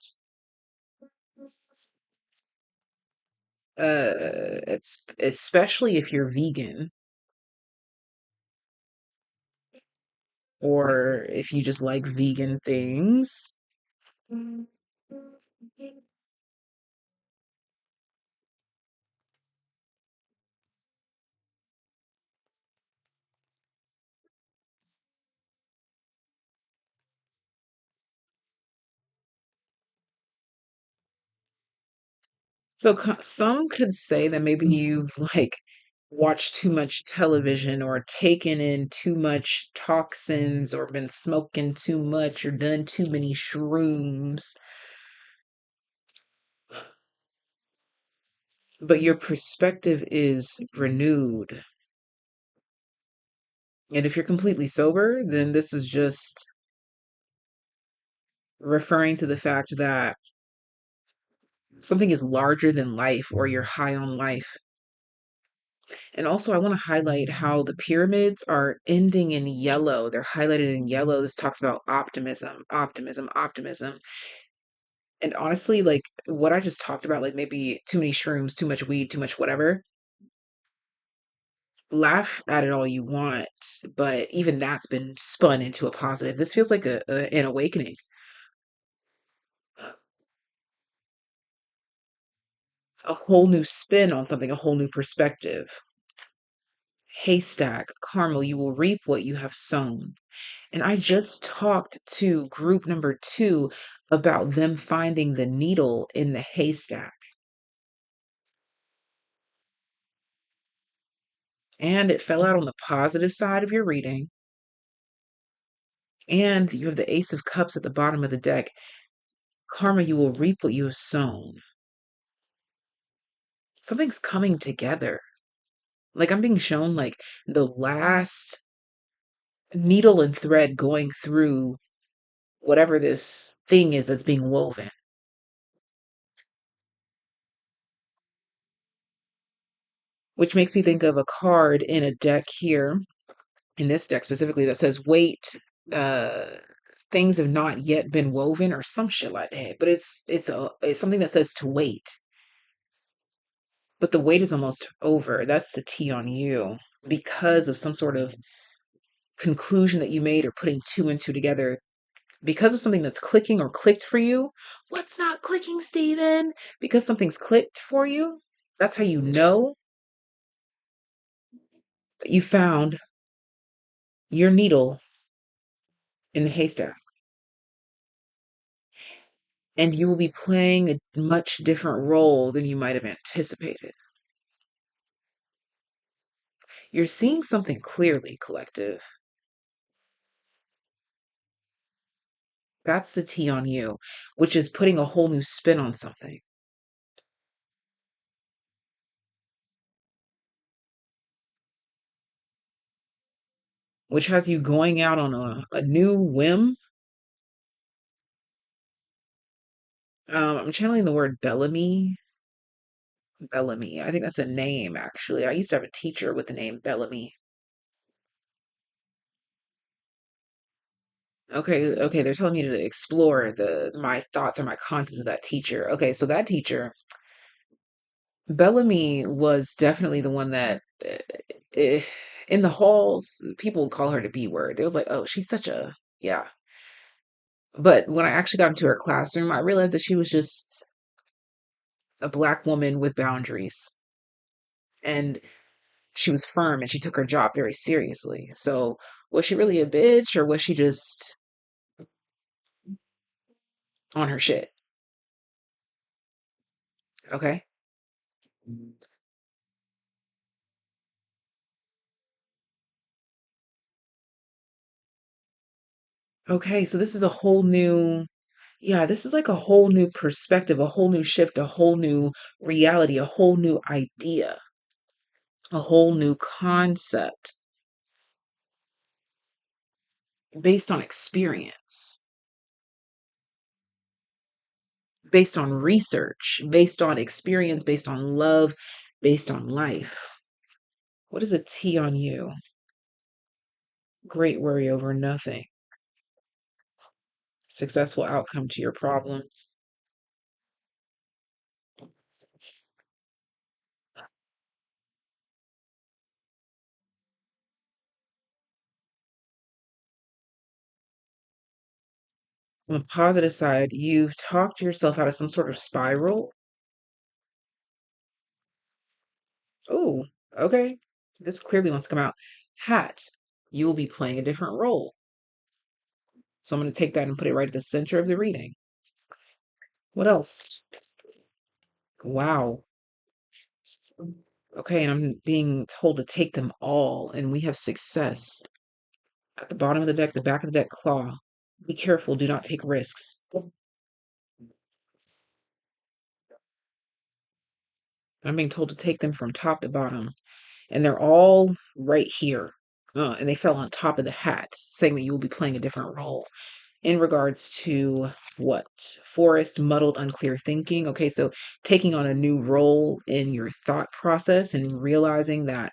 It's especially if you're vegan or if you just like vegan things. So some could say that maybe you've like watched too much television or taken in too much toxins or been smoking too much or done too many shrooms, but your perspective is renewed. And if you're completely sober, then this is just referring to the fact that something is larger than life or you're high on life. And also, I want to highlight how the pyramids are ending in yellow. They're highlighted in yellow. This talks about optimism, optimism, optimism. And honestly, like what I just talked about, like maybe too many shrooms, too much weed, too much whatever, laugh at it all you want, but even that's been spun into a positive. This feels like an awakening, a whole new spin on something, a whole new perspective. Haystack, Carmel, you will reap what you have sown. And I just talked to group number 2 about them finding the needle in the haystack. And it fell out on the positive side of your reading. And you have the Ace of Cups at the bottom of the deck. Karma, you will reap what you have sown. Something's coming together. Like I'm being shown like the last needle and thread going through whatever this thing is that's being woven, which makes me think of a card in a deck here, in this deck specifically, that says wait, uh things have not yet been woven or some shit like that. But it's something that says to wait. But the wait is almost over. That's the T on you because of some sort of conclusion that you made or putting two and two together because of something that's clicking or clicked for you. What's not clicking, Steven? Because something's clicked for you. That's how you know that you found your needle in the haystack. And you will be playing a much different role than you might have anticipated. You're seeing something clearly, collective. That's the T on you, which is putting a whole new spin on something, which has you going out on a new whim. I'm channeling the word Bellamy. Bellamy. I think that's a name, actually. I used to have a teacher with the name Bellamy. Okay, they're telling me to explore the my thoughts or my concepts of that teacher. Okay, so that teacher, Bellamy, was definitely the one that eh, in the halls, people would call her the B word. It was like, oh, she's such a, yeah. But when I actually got into her classroom, I realized that she was just a black woman with boundaries. And she was firm and she took her job very seriously. So was she really a bitch or was she just on her shit? Okay. Okay, so this is a whole new, yeah, this is like a whole new perspective, a whole new shift, a whole new reality, a whole new idea, a whole new concept based on experience, based on research, based on experience, based on love, based on life. What is a T on you? Great worry over nothing. Successful outcome to your problems. On the positive side, you've talked yourself out of some sort of spiral. Oh, okay. This clearly wants to come out. Hat, you will be playing a different role. So I'm going to take that and put it right at the center of the reading. What else? Wow. Okay, and I'm being told to take them all, and we have success. At the bottom of the deck, the back of the deck, claw. Be careful, do not take risks. I'm being told to take them from top to bottom, and they're all right here. And they fell on top of the hat, saying that you will be playing a different role in regards to what? Forest, muddled, unclear thinking. Okay, so taking on a new role in your thought process and realizing that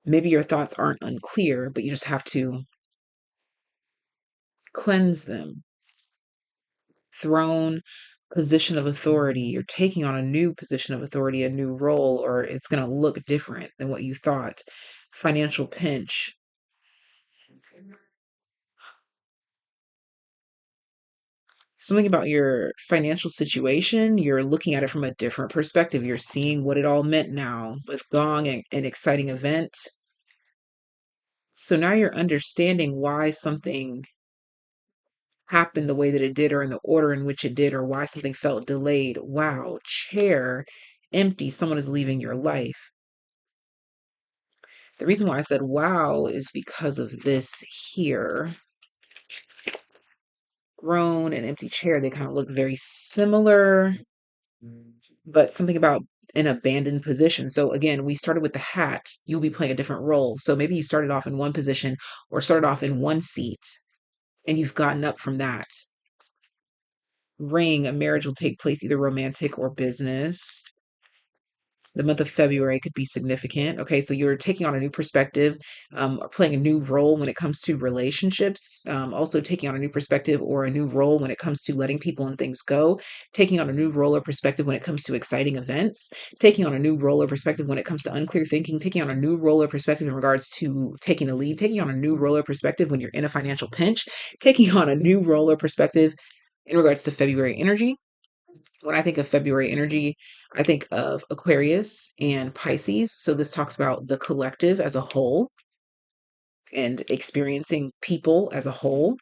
maybe your thoughts aren't unclear, but you just have to cleanse them, throne, position of authority. You're taking on a new position of authority, a new role, or it's going to look different than what you thought. Financial pinch. Something about your financial situation, you're looking at it from a different perspective. You're seeing what it all meant now with Gong and an exciting event. So now you're understanding why something happened the way that it did, or in the order in which it did, or why something felt delayed. Wow, chair empty, someone is leaving your life. The reason why I said wow is because of this here. Throne and empty chair, they kind of look very similar, but something about an abandoned position. So again, we started with the hat. You'll be playing a different role. So maybe you started off in one position or started off in one seat and you've gotten up from that. Ring, a marriage will take place, either romantic or business. The month of February could be significant. Okay, so you're taking on a new perspective, or playing a new role when it comes to relationships. Also taking on a new perspective or a new role when it comes to letting people and things go. Taking on a new role or perspective when it comes to exciting events. Taking on a new role or perspective when it comes to unclear thinking. Taking on a new role or perspective in regards to taking the lead. Taking on a new role or perspective when you're in a financial pinch. Taking on a new role or perspective in regards to February energy. When I think of February energy, I think of Aquarius and Pisces. So this talks about the collective as a whole and experiencing people as a whole.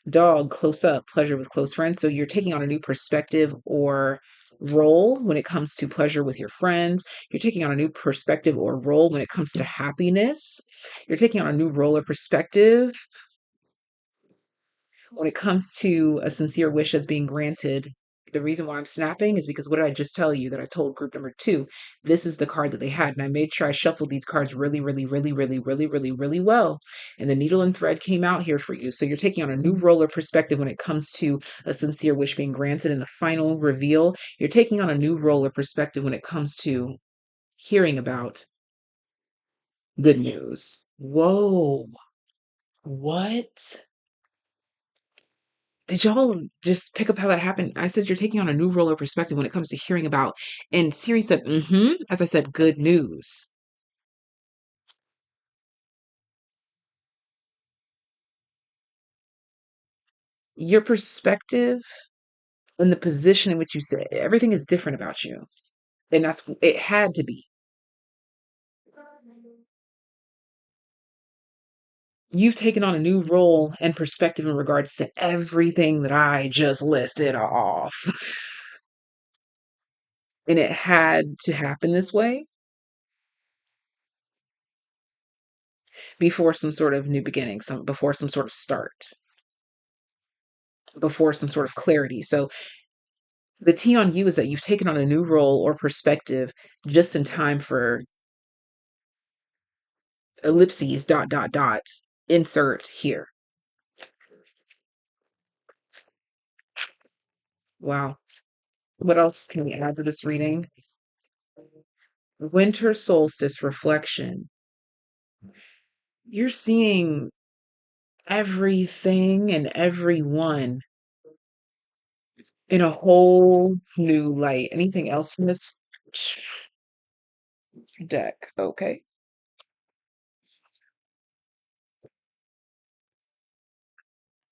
Dog, close up, pleasure with close friends. So you're taking on a new perspective or role when it comes to pleasure with your friends. You're taking on a new perspective or role when it comes to happiness. You're taking on a new role or perspective when it comes to a sincere wish that's being granted. The reason why I'm snapping is because what did I just tell you that I told group number two? This is the card that they had. And I made sure I shuffled these cards really, really, really, really, really, really, really well. And the needle and thread came out here for you. So you're taking on a new role or perspective when it comes to a sincere wish being granted. In the final reveal, you're taking on a new role or perspective when it comes to hearing about good news. Whoa. What? Did y'all just pick up how that happened? I said you're taking on a new role or perspective when it comes to hearing about, and Siri said, as I said, good news. Your perspective and the position in which you sit, everything is different about you. And that's, it had to be. You've taken on a new role and perspective in regards to everything that I just listed off. And it had to happen this way before some sort of new beginning, before some sort of start, before some sort of clarity. So the T on you is that you've taken on a new role or perspective just in time for ellipses, dot, dot, dot, insert here. Wow. What else can we add to this reading? Winter solstice reflection. You're seeing everything and everyone in a whole new light. Anything else from this deck? Okay.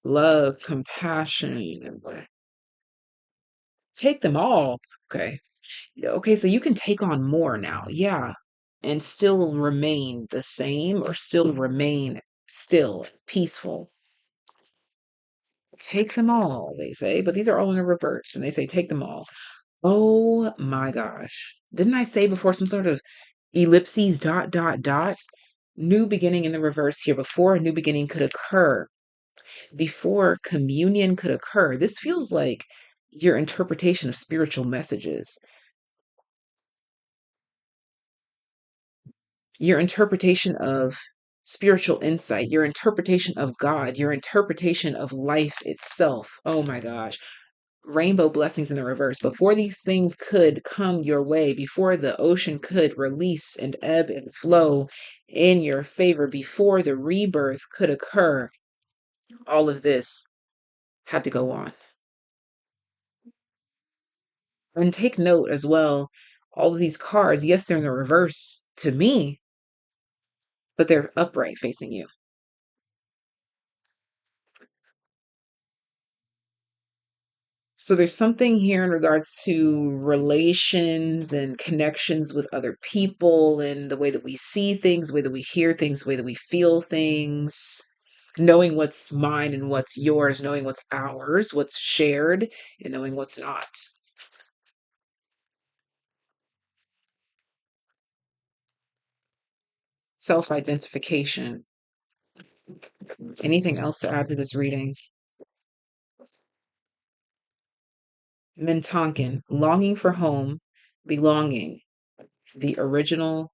Love, compassion. Take them all. Okay. Okay, so you can take on more now. Yeah. And still remain the same or still remain still peaceful. Take them all, they say, but these are all in a reverse. And they say, take them all. Oh my gosh. Didn't I say before some sort of ellipses, dot, dot, dots? New beginning in the reverse here. Before a new beginning could occur, before communion could occur. This feels like your interpretation of spiritual messages, your interpretation of spiritual insight, your interpretation of God, your interpretation of life itself. Oh my gosh. Rainbow blessings in the reverse. Before these things could come your way, before the ocean could release and ebb and flow in your favor, before the rebirth could occur, all of this had to go on. And take note as well, all of these cards, yes, they're in the reverse to me, but they're upright facing you. So there's something here in regards to relations and connections with other people and the way that we see things, the way that we hear things, the way that we feel things, knowing what's mine and what's yours, knowing what's ours, what's shared, and knowing what's not. Self-identification. Anything else to add to this reading? Mintonkin, longing for home, belonging, the original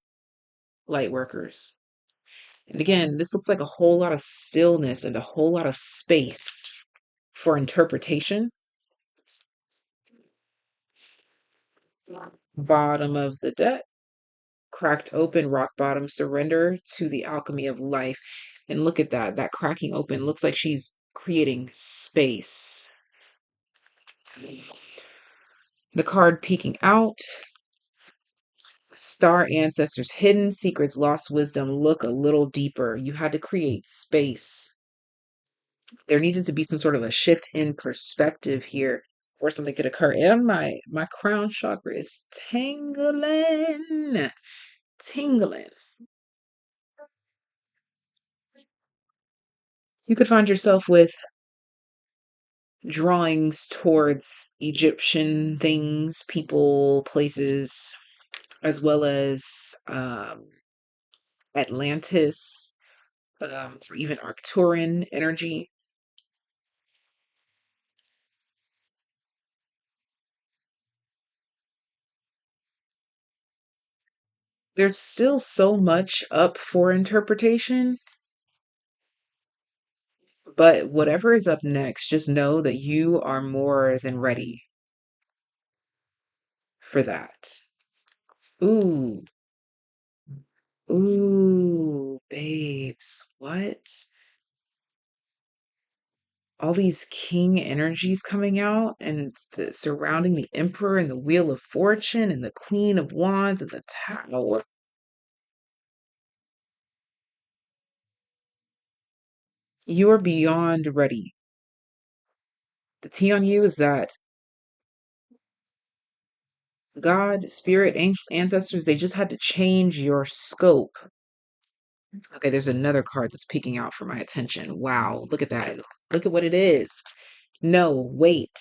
light workers. And again, this looks like a whole lot of stillness and a whole lot of space for interpretation. Bottom of the deck, cracked open, rock bottom, surrender to the alchemy of life. And look at that, that cracking open looks like she's creating space. The card peeking out, star ancestors, hidden secrets, lost wisdom. Look a little deeper. You had to create space. There needed to be some sort of a shift in perspective here or something could occur. And my crown chakra is tingling. You could find yourself with drawings towards Egyptian things, people, places, as well as Atlantis, or even Arcturian energy. There's still so much up for interpretation, but whatever is up next, just know that you are more than ready for that. Ooh, ooh, babes, what? All these king energies coming out and surrounding the emperor and the wheel of fortune and the queen of wands and the tower. You are beyond ready. The tea on you is that God, spirit, angels, ancestors, they just had to change your scope. Okay, there's another card that's peeking out for my attention. Wow, look at that. Look at what it is. No, wait,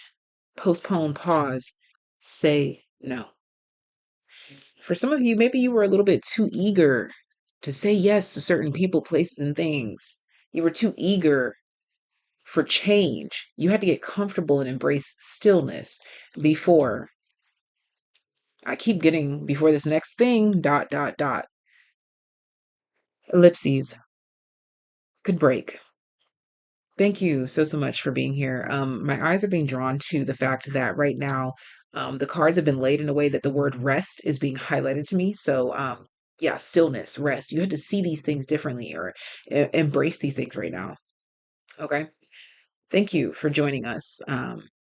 postpone, pause, say no. For some of you, maybe you were a little bit too eager to say yes to certain people, places, and things. You were too eager for change. You had to get comfortable and embrace stillness before. I keep getting before this next thing, dot, dot, dot. Ellipses could break. Thank you so much for being here. My eyes are being drawn to the fact that right now, the cards have been laid in a way that the word rest is being highlighted to me. So, yeah, stillness, rest. You had to see these things differently or embrace these things right now. Okay. Thank you for joining us.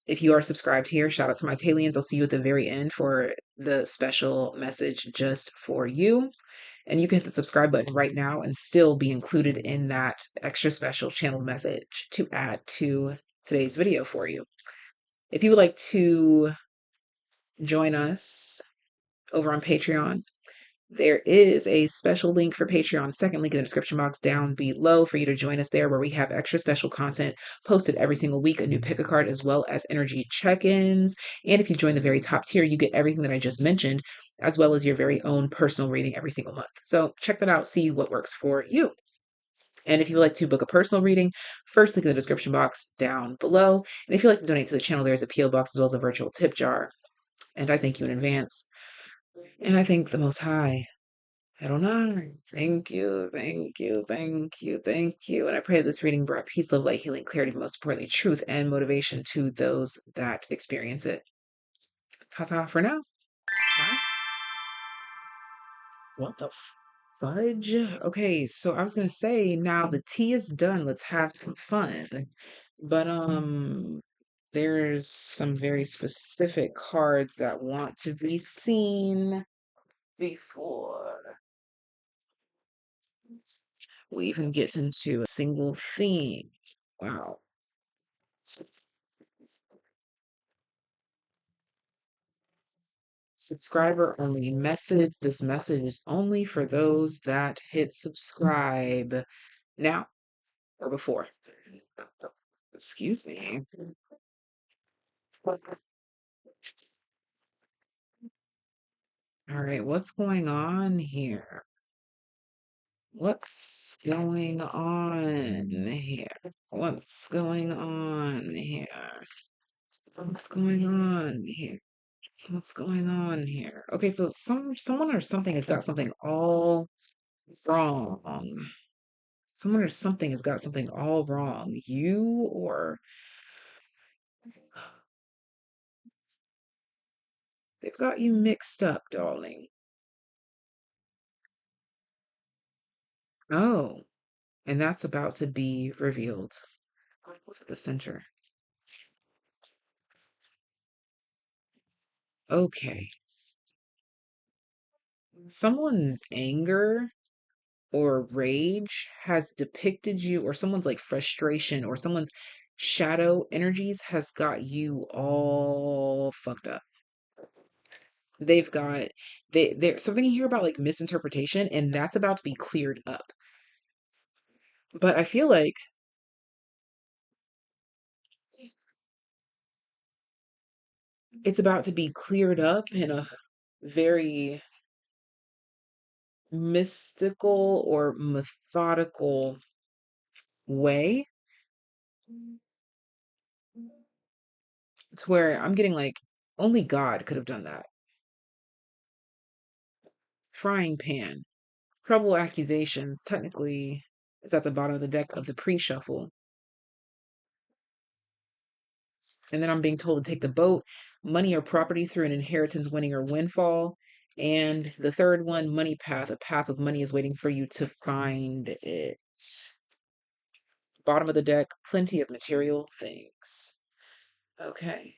If you are subscribed here, shout out to my TAYliens. I'll see you at the very end for the special message just for you. And you can hit the subscribe button right now and still be included in that extra special channel message to add to today's video for you. If you would like to join us over on Patreon, there is a special link for Patreon, second link in the description box down below for you to join us there, where we have extra special content posted every single week, a new pick a card, as well as energy check-ins. And if you join the very top tier, you get everything that I just mentioned, as well as your very own personal reading every single month. So check that out, see what works for you. And if you would like to book a personal reading, first link in the description box down below. And if you'd like to donate to the channel, there's a PO box as well as a virtual tip jar. And I thank you in advance. And I thank the Most High. I don't know. Thank you, thank you, thank you, thank you. And I pray that this reading brought peace, love, light, healing, clarity, but most importantly, truth and motivation to those that experience it. Ta-ta for now. Bye. What the fudge? Okay, so I was gonna say now the tea is done. Let's have some fun. But there's some very specific cards that want to be seen before we even get into a single theme. Wow. Subscriber only message. This message is only for those that hit subscribe now or before. Excuse me. All right, what's going on here? What's going on here? What's going on here? What's going on here? What's going on here? Okay, so someone or something has got something all wrong. Someone or something has got something all wrong. You or they've got you mixed up, darling. Oh, and that's about to be revealed. What's at the center? Okay. Someone's anger or rage has depicted you, or someone's like frustration or someone's shadow energies has got you all fucked up. They've got there's something here about like misinterpretation, and that's about to be cleared up. But I feel like it's about to be cleared up in a very mystical or methodical way, to where I'm getting like only God could have done that. Frying pan. Trouble accusations technically is at the bottom of the deck of the pre-shuffle. And then I'm being told to take the boat, money or property through an inheritance, winning or windfall. And the third one, money path. A path of money is waiting for you to find it. Bottom of the deck, plenty of material things. Okay.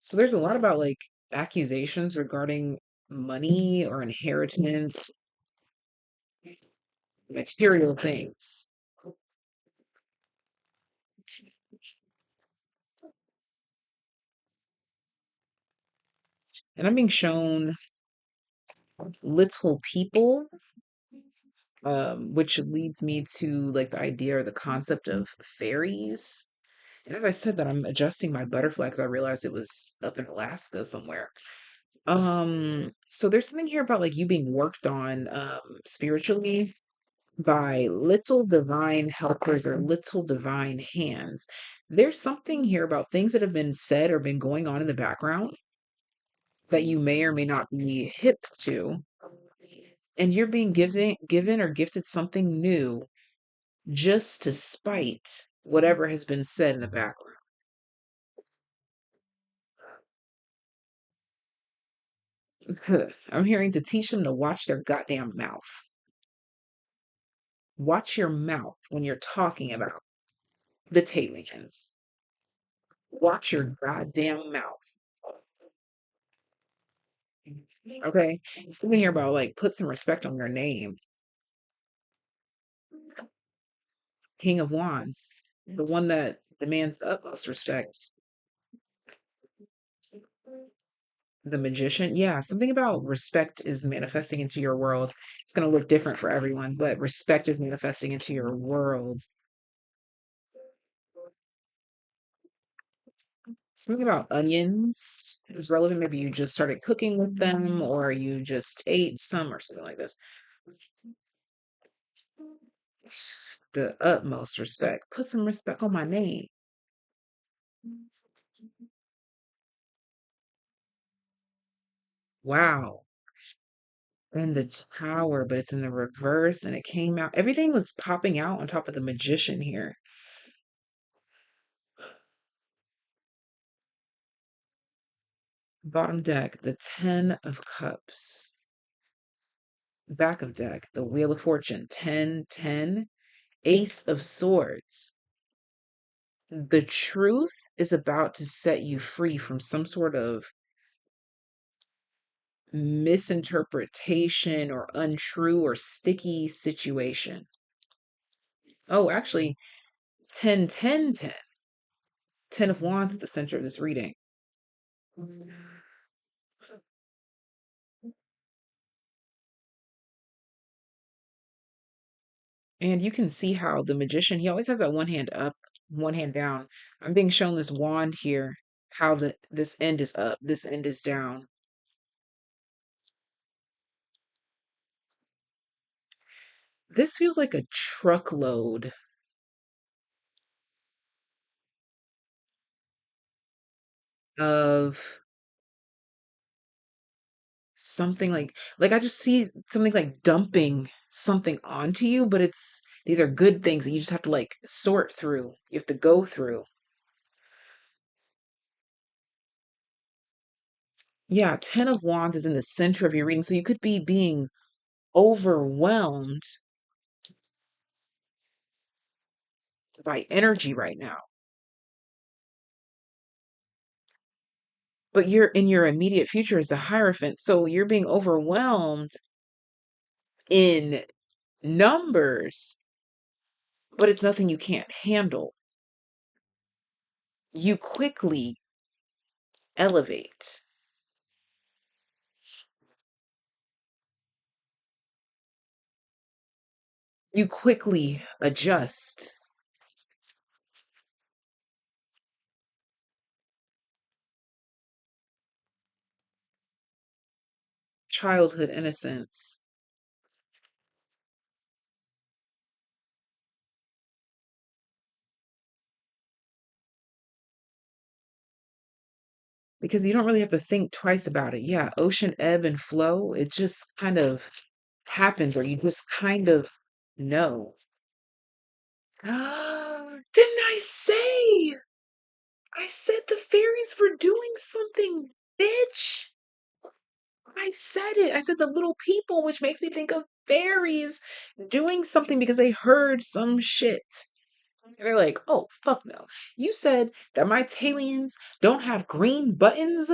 So there's a lot about like accusations regarding money or inheritance, material things. And I'm being shown little people, which leads me to like the idea or the concept of fairies. And as I said that, I'm adjusting my butterfly because I realized it was up in Alaska somewhere. So there's something here about like you being worked on spiritually by little divine helpers or little divine hands. There's something here about things that have been said or been going on in the background that you may or may not be hip to, and you're being given or gifted something new just to spite whatever has been said in the background. I'm hearing to teach them to watch their goddamn mouth. Watch your mouth when you're talking about the TAYliens. Watch your goddamn mouth. Okay? Something here about like put some respect on your name. King of Wands. The one that demands utmost respect. The Magician. Yeah, something about respect is manifesting into your world. It's going to look different for everyone, but respect is manifesting into your world. Something about onions is relevant. Maybe you just started cooking with them, or you just ate some, or something like this. The utmost respect. Put some respect on my name. Wow. And the tower, but it's in the reverse, and it came out. Everything was popping out on top of the magician here. Bottom deck, the Ten of Cups. Back of deck, the Wheel of Fortune, 10, 10, Ace of Swords. The truth is about to set you free from some sort of misinterpretation or untrue or sticky situation. Oh, actually, 10, 10, 10. 10 of Wands at the center of this reading. And you can see how the magician, he always has that one hand up, one hand down. I'm being shown this wand here, how this end is up, this end is down. This feels like a truckload of something like I just see something like dumping something onto you, but these are good things that you just have to like sort through. You have to go through. Yeah, 10 of Wands is in the center of your reading, so you could be being overwhelmed by energy right now. But you're in your immediate future as a Hierophant, so you're being overwhelmed in numbers, but it's nothing you can't handle. You quickly elevate. You quickly adjust. Childhood innocence. Because you don't really have to think twice about it. Yeah, ocean ebb and flow, it just kind of happens, or you just kind of know. Didn't I say? I said the fairies were doing something, bitch. I said it. I said the little people, which makes me think of fairies doing something because they heard some shit. And they're like, oh, fuck no. You said that my TAYliens don't have green buttons?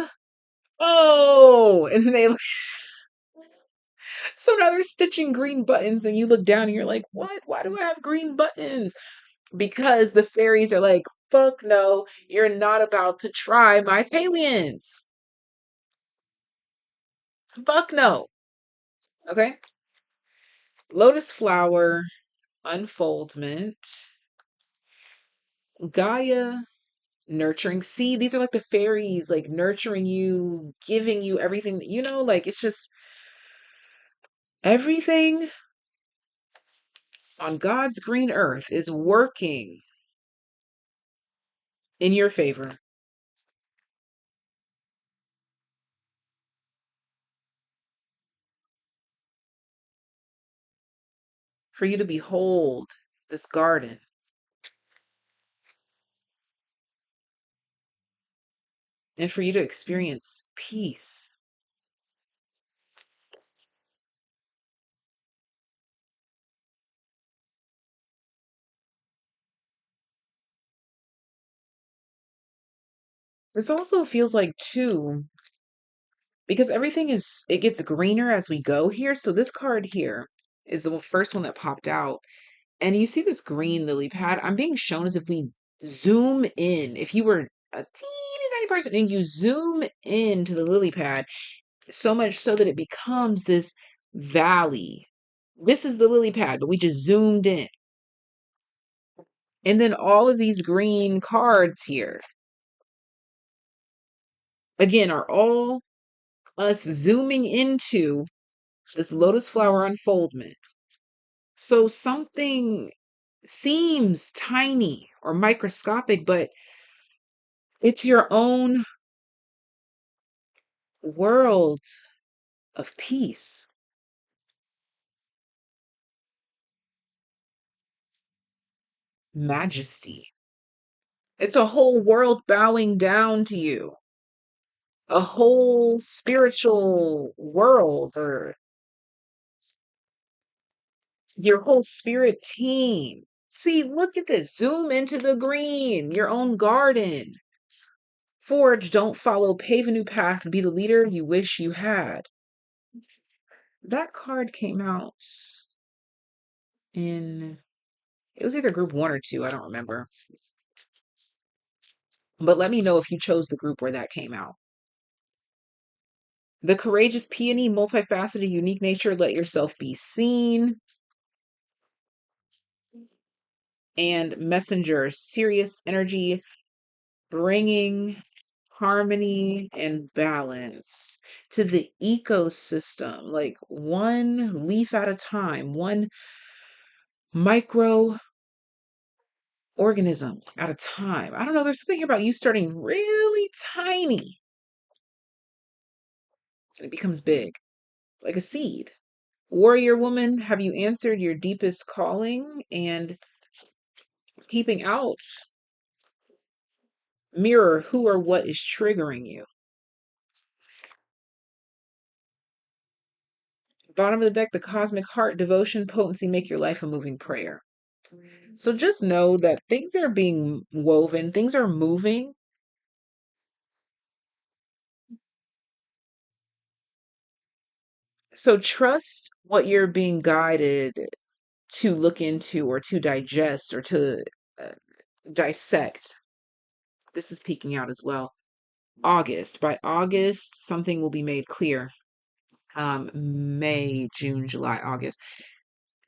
Oh! And then so now they're stitching green buttons, and you look down and you're like, what? Why do I have green buttons? Because the fairies are like, fuck no, you're not about to try my TAYliens. Fuck no. Okay? Lotus flower, unfoldment, Gaia, nurturing. See, these are like the fairies, like nurturing you, giving you everything that like it's just everything on God's green earth is working in your favor for you to behold this garden and for you to experience peace. This also feels like, too, because everything it gets greener as we go here. So this card here is the first one that popped out. And you see this green lily pad. I'm being shown as if we zoom in. If you were a teeny tiny person and you zoom into the lily pad, so much so that it becomes this valley. This is the lily pad, but we just zoomed in. And then all of these green cards here, again, are all us zooming into this lotus flower unfoldment. So something seems tiny or microscopic, but it's your own world of peace, majesty. It's a whole world bowing down to you, a whole spiritual world, or Your whole spirit team. See, look at this. Zoom into the green, your own garden. Forge, don't follow, pave a new path, be the leader you wish you had. That card came out in, it was either group 1 or 2, I don't remember. But let me know if you chose the group where that came out. The courageous peony, multifaceted, unique nature, let yourself be seen. And messenger, serious energy, bringing harmony and balance to the ecosystem, like one leaf at a time, one micro organism at a time. I don't know, there's something here about you starting really tiny and it becomes big, like a seed. Warrior woman, have you answered your deepest calling and keeping out? Mirror, who or what is triggering you? Bottom of the deck, the cosmic heart, devotion, potency, make your life a moving prayer. So just know that things are being woven, things are moving. So trust what you're being guided to look into or to digest or to uh, dissect. This is peeking out as well. August. By August, something will be made clear. May, June, July, August.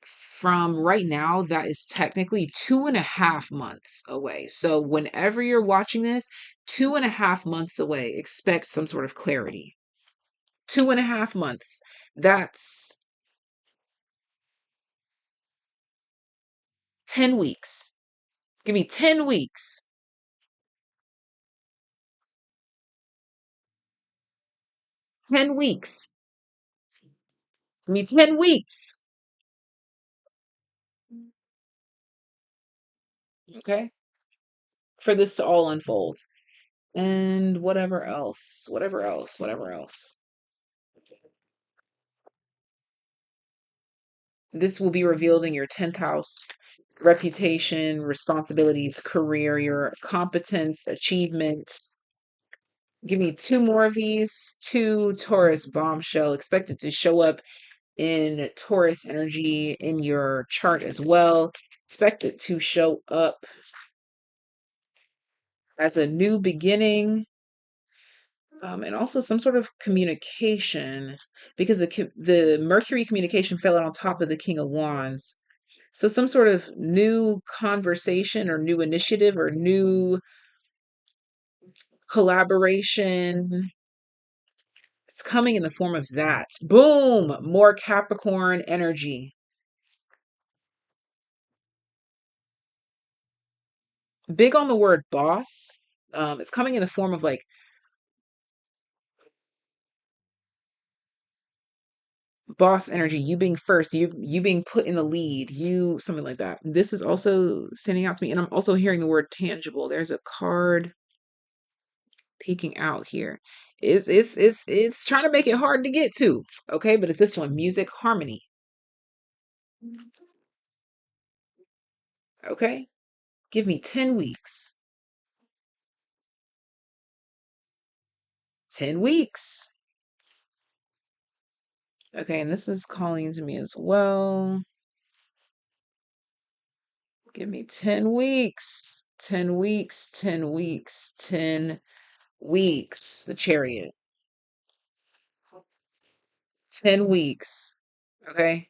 From right now, that is technically 2.5 months away. So whenever you're watching this, 2.5 months away, expect some sort of clarity. 2.5 months. That's 10 weeks. Give me 10 weeks. 10 weeks. Give me 10 weeks. Okay? For this to all unfold. And whatever else. Whatever else. Whatever else. This will be revealed in your 10th house. Reputation, responsibilities, career, your competence, achievement. Give me two more of these. Two Taurus bombshell expected to show up in Taurus energy in your chart as well. Expect it to show up as a new beginning, and also some sort of communication because the Mercury communication fell out on top of the King of Wands. So some sort of new conversation or new initiative or new collaboration. It's coming in the form of that. Boom! More Capricorn energy. Big on the word boss. It's coming in the form of like boss energy, you being first, you being put in the lead, you something like that. This is also standing out to me, and I'm also hearing the word tangible. There's a card peeking out here. It's trying to make it hard to get to. Okay, but it's this one, music harmony. Okay, give me 10 weeks. 10 weeks. Okay, and this is calling to me as well. Give me 10 weeks. 10 weeks. 10 weeks. 10 weeks. The chariot. 10 weeks. Okay.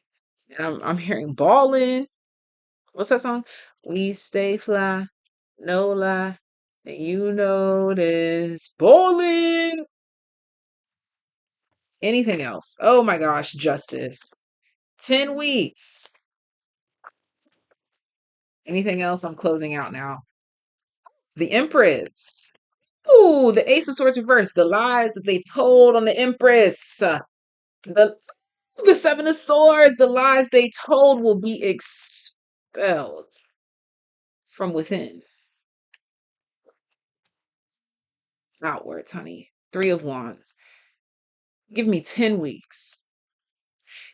And I'm hearing ballin'. What's that song? We stay fly, no lie. And you know this. Ballin'. Anything else? Oh my gosh, justice. 10 weeks. Anything else? I'm closing out now. The Empress. Ooh, the Ace of Swords reversed. The lies that they told on the Empress. The Seven of Swords. The lies they told will be expelled from within. Outwards, honey. Three of Wands. Give me 10 weeks.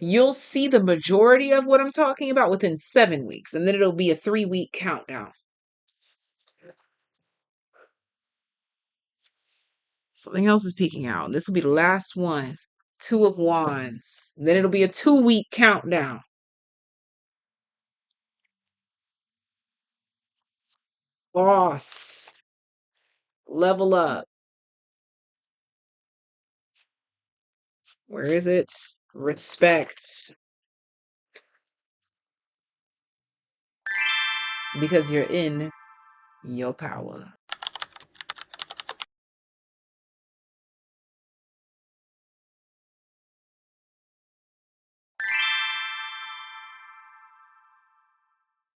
You'll see the majority of what I'm talking about within 7 weeks, and then it'll be a 3-week countdown. Something else is peeking out. This will be the last one. Two of Wands. Then it'll be a 2-week countdown. Boss. Level up. Where is it? Respect. Because you're in your power.